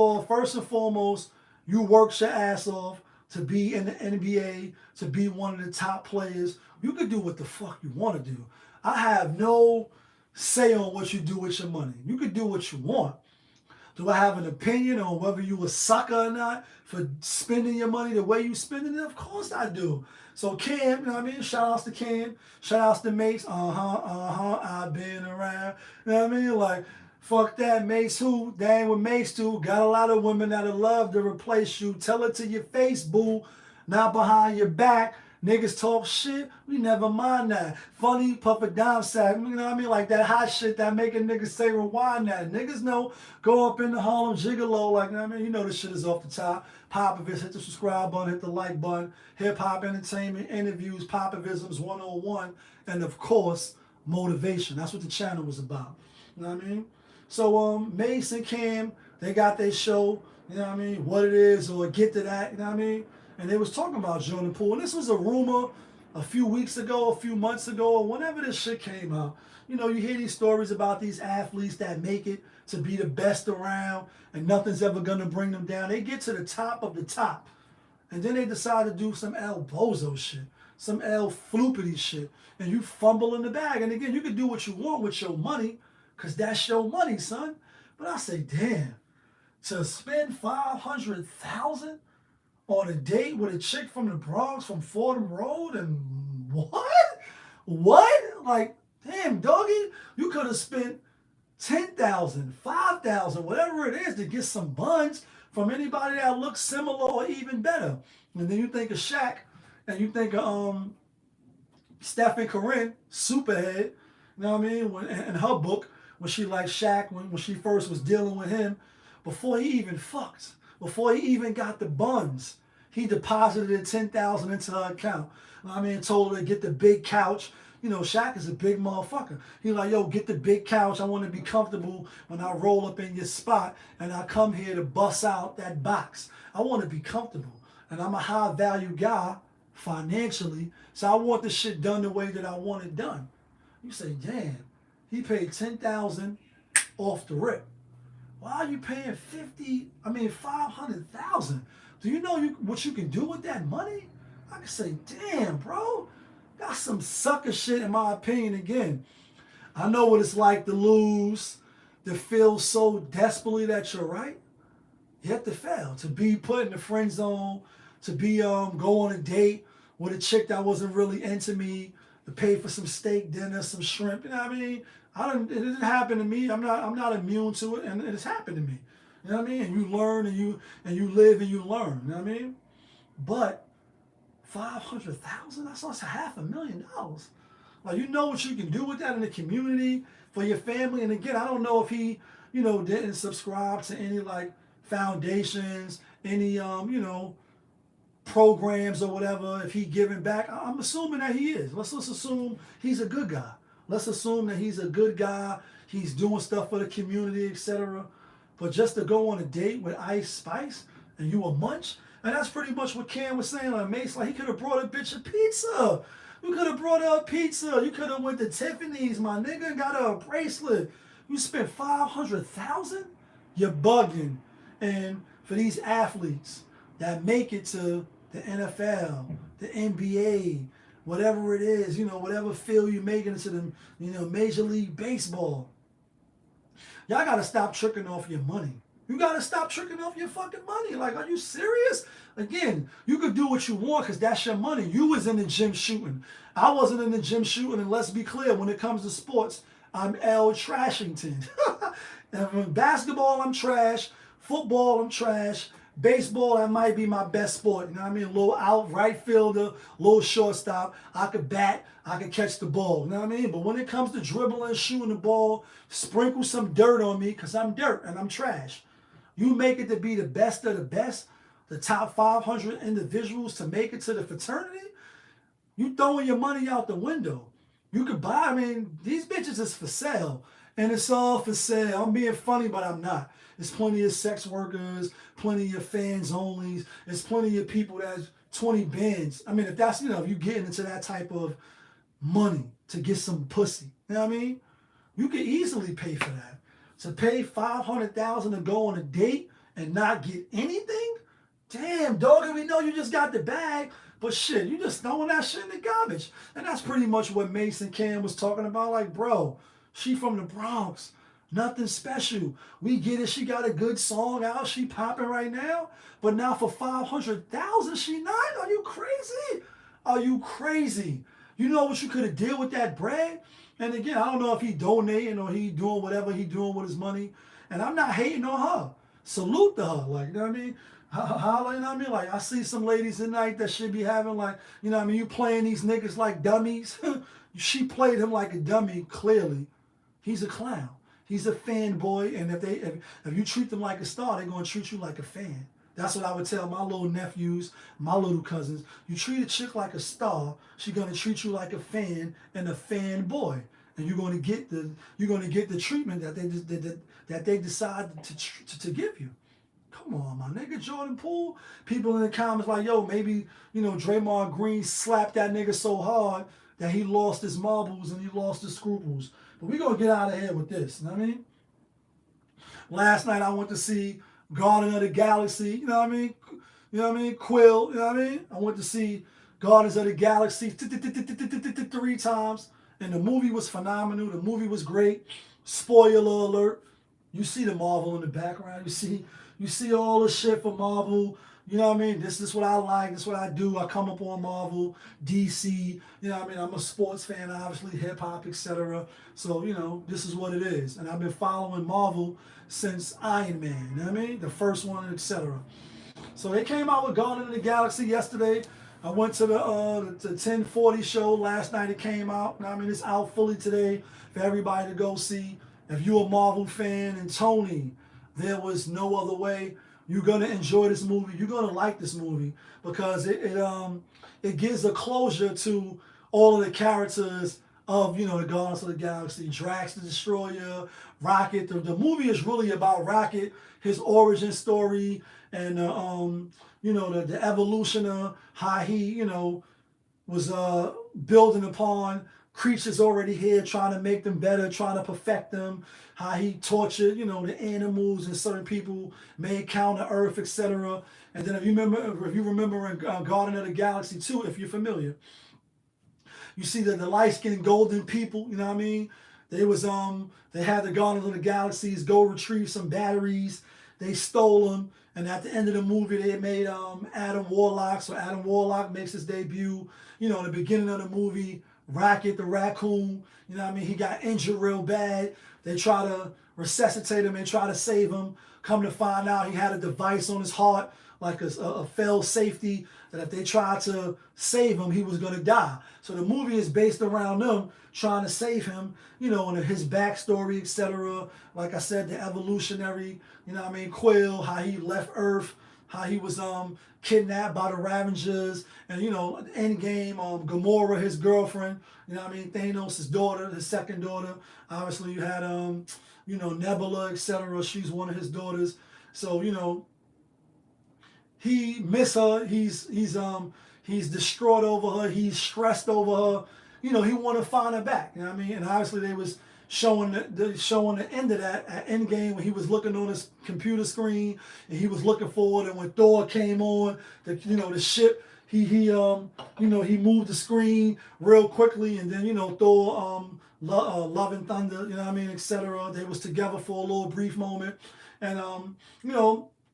foremost, you worked your ass off to be in the NBA, to be one of the top players. You can do what the fuck you want to do. I have no say on what you do with your money. You can do what you want. Do I have an opinion on whether you a sucker or not for spending your money the way you spending it? Of course I do. So Cam, you know what I mean? Shout outs to Cam. Shout outs to Mace. I've been around. You know what I mean? Like, Fuck that, Mace who? That ain't what Mace do. Got a lot of women that'll love to replace you. Tell it to your face, boo. Not behind your back. Niggas talk shit, we never mind that. Funny, puff a dime sack, you know what I mean? Like that hot shit that make a nigga say rewind that. Niggas know, go up in the Harlem Gigolo, like, you know what I mean? You know this shit is off the top. Popovich, hit the subscribe button, hit the like button. Hip Hop Entertainment, interviews, Popovisms 101, and of course, motivation. That's what the channel was about. You know what I mean? So Mace and Cam, they got their show, you know what I mean? What it is, or get to that, you know what I mean? And they was talking about Jordan Poole. And this was a rumor a few weeks ago, a few months ago, or whenever this shit came out. You know, you hear these stories about these athletes that make it to be the best around and nothing's ever going to bring them down. They get to the top of the top. And then they decide to do some El Bozo shit, some El Floopity shit. And you fumble in the bag. And again, you can do what you want with your money because that's your money, son. But I say, damn, to spend $500,000 on a date with a chick from the Bronx, from Fordham Road, and what? What? Like, damn, doggy, you could have spent $10,000, $5,000, whatever it is, to get some buns from anybody that looks similar or even better. And then you think of Shaq, and you think of Steph and Corinne, Superhead, you know what I mean? In her book, when she liked Shaq, when she first was dealing with him, before he even fucked, before he even got the buns, he deposited $10,000 into her account. I mean, told her to get the big couch. You know, Shaq is a big motherfucker. He like, yo, get the big couch. I want to be comfortable when I roll up in your spot and I come here to bust out that box. I want to be comfortable. And I'm a high value guy financially, so I want the shit done the way that I want it done. You say, damn, he paid $10,000 off the rip. Why are you paying $500,000? Do you know what you can do with that money? I can say, damn, bro, that's some sucker shit in my opinion. Again, I know what it's like to lose, to feel so desperately that you're right, yet to fail, to be put in the friend zone, to be go on a date with a chick that wasn't really into me, to pay for some steak dinner, some shrimp. You know what I mean? It didn't happen to me. I'm not immune to it, and it's happened to me. You know what I mean? And you learn, and you live, and you learn. You know what I mean? But $500,000, that's almost $500,000. Like, you know what you can do with that in the community for your family. And again, I don't know if he, didn't subscribe to any like foundations, any programs or whatever. If he giving back, I'm assuming that he is. Let's assume he's a good guy. Let's assume that he's a good guy. He's doing stuff for the community, etc. But just to go on a date with Ice Spice and you a munch, and that's pretty much what Cam was saying on Mace. Like, he could have brought a bitch a pizza. You could have brought her a pizza. You could have went to Tiffany's, my nigga, and got her a bracelet. You spent $500,000? You're bugging. And for these athletes that make it to the NFL, the NBA, whatever it is, whatever field you're making it to the, Major League Baseball, y'all got to stop tricking off your money. You got to stop tricking off your fucking money. Like, are you serious? Again, you could do what you want because that's your money. You was in the gym shooting. I wasn't in the gym shooting, and let's be clear, when it comes to sports, I'm L. Trashington. And basketball, I'm trash. Football, I'm trash. Baseball, that might be my best sport. You know what I mean? A little out right fielder, little shortstop. I could bat. I could catch the ball. You know what I mean? But when it comes to dribbling, shooting the ball, sprinkle some dirt on me because I'm dirt and I'm trash. You make it to be the best of the best, the top 500 individuals to make it to the fraternity, you throwing your money out the window. You could buy, these bitches is for sale. And it's all for sale. I'm being funny, but I'm not. There's plenty of sex workers, plenty of fans onlys. There's plenty of people that's 20 bands. If that's, if you getting into that type of money to get some pussy, you know what I mean? You could easily pay for that. To pay $500,000 to go on a date and not get anything? Damn, dog, we know you just got the bag, but shit, you just throwing that shit in the garbage. And that's pretty much what Mason Cam was talking about. Like, bro, she from the Bronx. Nothing special. We get it. She got a good song out. She popping right now. But now for $500,000, she not? Are you crazy? Are you crazy? You know what you could have did with that bread? And again, I don't know if he donating or he doing whatever he doing with his money. And I'm not hating on her. Salute to her. Like, you know what I mean? Holla, you know what I mean? Like, I see some ladies tonight that should be having, like, you know what I mean? You playing these niggas like dummies. She played him like a dummy, clearly. He's a clown. He's a fanboy. And if you treat them like a star, they're going to treat you like a fan. That's what I would tell my little nephews, my little cousins. You treat a chick like a star, she's gonna treat you like a fan and a fanboy, and you're gonna get the treatment that they decide to give you. Come on, my nigga, Jordan Poole. People in the comments like, yo, maybe Draymond Green slapped that nigga so hard that he lost his marbles and he lost his scruples. But we gonna get out of here with this. You know what I mean? Last night I went to see Guardians of the Galaxy, you know what I mean? You know what I mean? Quill, you know what I mean? I went to see Guardians of the Galaxy 3 times, and the movie was phenomenal. The movie was great. Spoiler alert. You see the Marvel in the background. You see all the shit for Marvel. You know what I mean? This is what I like. This is what I do. I come up on Marvel, DC. You know what I mean? I'm a sports fan, obviously, hip-hop, etc. So, this is what it is. And I've been following Marvel since Iron Man. You know what I mean? The first one, etc. So they came out with Guardians of the Galaxy yesterday. I went to the 1040 show last night. It came out. You know what I mean? It's out fully today for everybody to go see. If you're a Marvel fan, and Tony, there was no other way. You're gonna enjoy this movie. You're gonna like this movie because it gives a closure to all of the characters of the Guardians of the Galaxy. Drax the Destroyer, Rocket. The movie is really about Rocket, his origin story, and the evolution of how he was building upon creatures already here, trying to make them better, trying to perfect them, how he tortured, the animals and certain people may encounter Earth, etc. And then if you remember in Guardian of the Galaxy 2, if you're familiar, you see that the light-skinned golden people, you know what I mean? They had the Guardians of the Galaxies go retrieve some batteries. They stole them, and at the end of the movie, they made Adam Warlock. So Adam Warlock makes his debut. In the beginning of the movie, Rocket the raccoon, you know what I mean? He got injured real bad. They try to resuscitate him and try to save him. Come to find out he had a device on his heart, like a fail safety, that if they tried to save him, he was going to die. So the movie is based around them trying to save him, and his backstory, etc. Like I said, the evolutionary, Quill, how he left Earth, how he was kidnapped by the Ravengers, and Endgame, Gamora, his girlfriend, Thanos, his daughter, his second daughter. Obviously, you had Nebula, etc. She's one of his daughters. So he miss her. He's distraught over her. He's stressed over her. He want to find her back. You know what I mean? And obviously, they was showing the end of that at Endgame when he was looking on his computer screen and he was looking forward. And when Thor came on, the ship, he moved the screen real quickly, and then Thor, Love and Thunder, etc. They was together for a little brief moment, and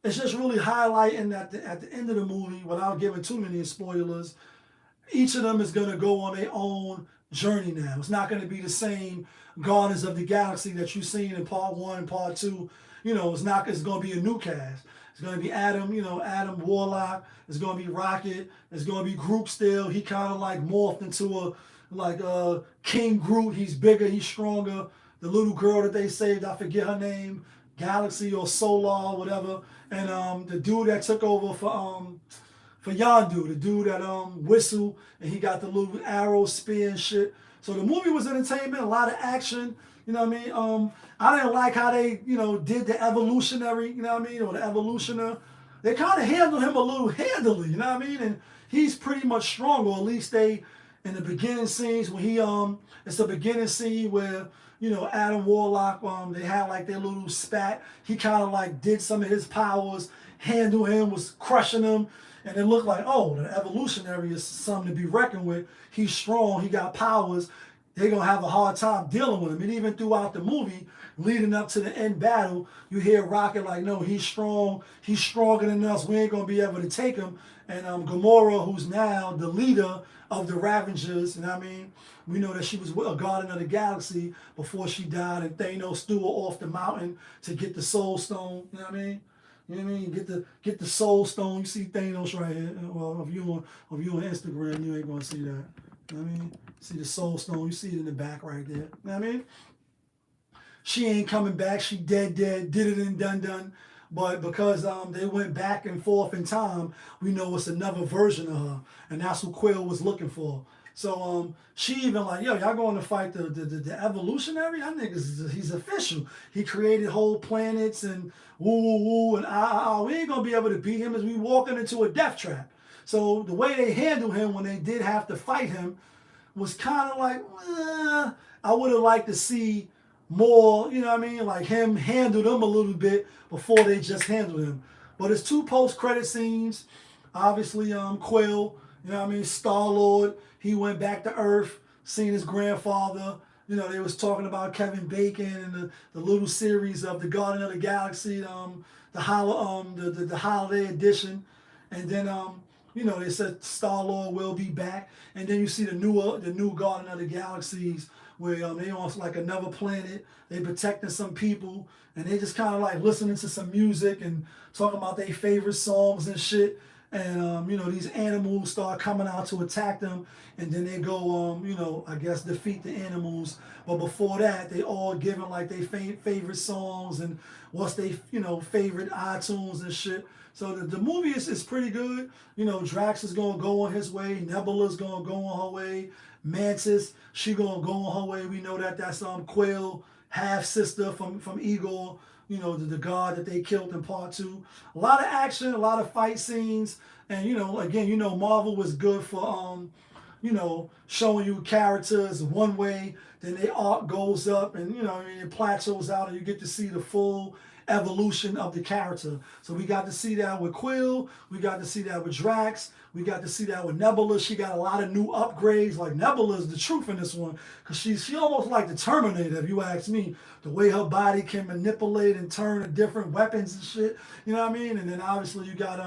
it's just really highlighting that at the end of the movie, without giving too many spoilers, each of them is going to go on their own journey now. It's not going to be the same Guardians of the Galaxy that you've seen in part 1 and part 2. It's going to be a new cast. It's going to be Adam Warlock. It's going to be Rocket. It's going to be Groot still. He kind of like morphed into a King Groot. He's bigger. He's stronger. The little girl that they saved, I forget her name, Galaxy or Solar or whatever. And the dude that took over for Yondu, the dude that whistle, and he got the little arrow, spear and shit. So the movie was entertainment, a lot of action, you know what I mean? I didn't like how they, did the evolutionary, or the evolutioner. They kind of handled him a little handily, you know what I mean? And he's pretty much strong, or at least they, in the beginning scenes when he, it's the beginning scene where, Adam Warlock, they had like their little spat. He kind of like did some of his powers, handled him, was crushing him. And it looked like, oh, the evolutionary is something to be reckoned with. He's strong. He got powers. they're going to have a hard time dealing with him. And even throughout the movie, leading up to the end battle, you hear Rocket like, no, he's strong. He's stronger than us. We ain't going to be able to take him. And Gamora, who's now the leader of the Ravengers, you know what I mean? We know that she was a guardian of the galaxy before she died, and Thanos threw her off the mountain to get the Soul Stone, you know what I mean? You know what I mean? Get the Soul Stone. You see Thanos right here. Well, if you on Instagram, you ain't gonna see that. You know what I mean? See the Soul Stone. You see it in the back right there. You know what I mean? She ain't coming back. She dead. Did it and done. But because they went back and forth in time, we know it's another version of her, and that's who Quill was looking for. So she even like, yo, y'all going to fight the evolutionary? That nigga's, he's official. He created whole planets and woo and we ain't gonna be able to beat him as we walking into a death trap. So the way they handled him when they did have to fight him was kind of like, I would have liked to see more, you know what I mean, like him handle them a little bit before they just handled him. But it's 2 post-credit scenes. Obviously, Quill, you know what I mean, Star-Lord, he went back to Earth, seen his grandfather. You know, they was talking about Kevin Bacon and the little series of the Guardian of the Galaxy, the holiday edition. And then, you know, they said Star-Lord will be back. And then you see the new Guardian of the Galaxies, where they on like another planet, they protecting some people, and they just kind of like listening to some music and talking about their favorite songs and shit. And you know, these animals start coming out to attack them, and then they go, you know, I guess defeat the animals. But before that, they all giving like their favorite songs and what's their, you know, favorite iTunes and shit. So the movie is pretty good. You know, Drax is gonna go on his way. Nebula's gonna go on her way. Mantis, she gonna go on her way. We know that that's Quill, half sister from Igor, you know, the god that they killed in part 2. A lot of action, a lot of fight scenes, and you know, again, you know, Marvel was good for you know, showing you characters one way, then their arc goes up, and you know, I mean, it plateaus out, and you get to see the full evolution of the character. So we got to see that with Quill, we got to see that with Drax, we got to see that with Nebula. She got a lot of new upgrades. Like Nebula is the truth in this one, because she almost like the Terminator, if you ask me. The way her body can manipulate and turn to different weapons and shit. You know what I mean? And then obviously you got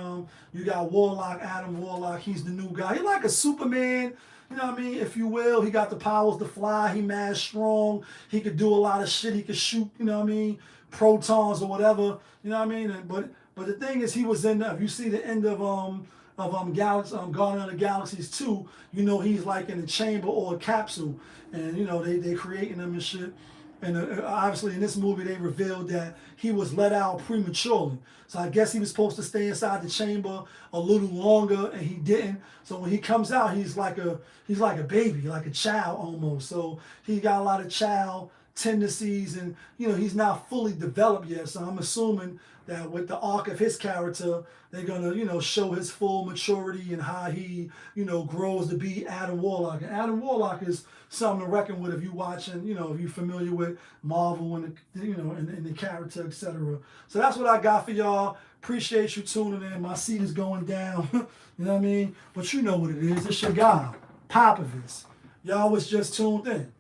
Warlock, Adam Warlock. He's the new guy. He's like a Superman. You know what I mean? If you will, he got the powers to fly. He mad strong. He could do a lot of shit. He could shoot. You know what I mean? Protons or whatever. You know what I mean? But the thing is, he was in. If you see the end of Guardian of the Galaxies 2, you know he's like in a chamber or a capsule, and you know they creating him and shit. And obviously in this movie they revealed that he was let out prematurely. So I guess he was supposed to stay inside the chamber a little longer, and he didn't. So when he comes out, he's like a baby, like a child almost. So he got a lot of child tendencies, and you know he's not fully developed yet. So I'm assuming that with the arc of his character, they're gonna, you know, show his full maturity and how he, you know, grows to be Adam Warlock. And Adam Warlock is something to reckon with if you watching, you know, if you're familiar with Marvel and the, you know, and the character, etc. So that's what I got for y'all. Appreciate you tuning in. My seat is going down. You know what I mean? But you know what it is. It's your guy, Popovitz. Y'all was just tuned in.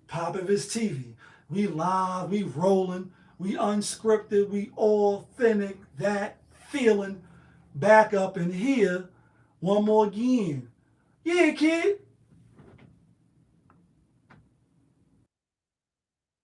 Popovitz TV. We live, we rolling, we unscripted, we authentic, that feeling back up in here one more again. Yeah, kid.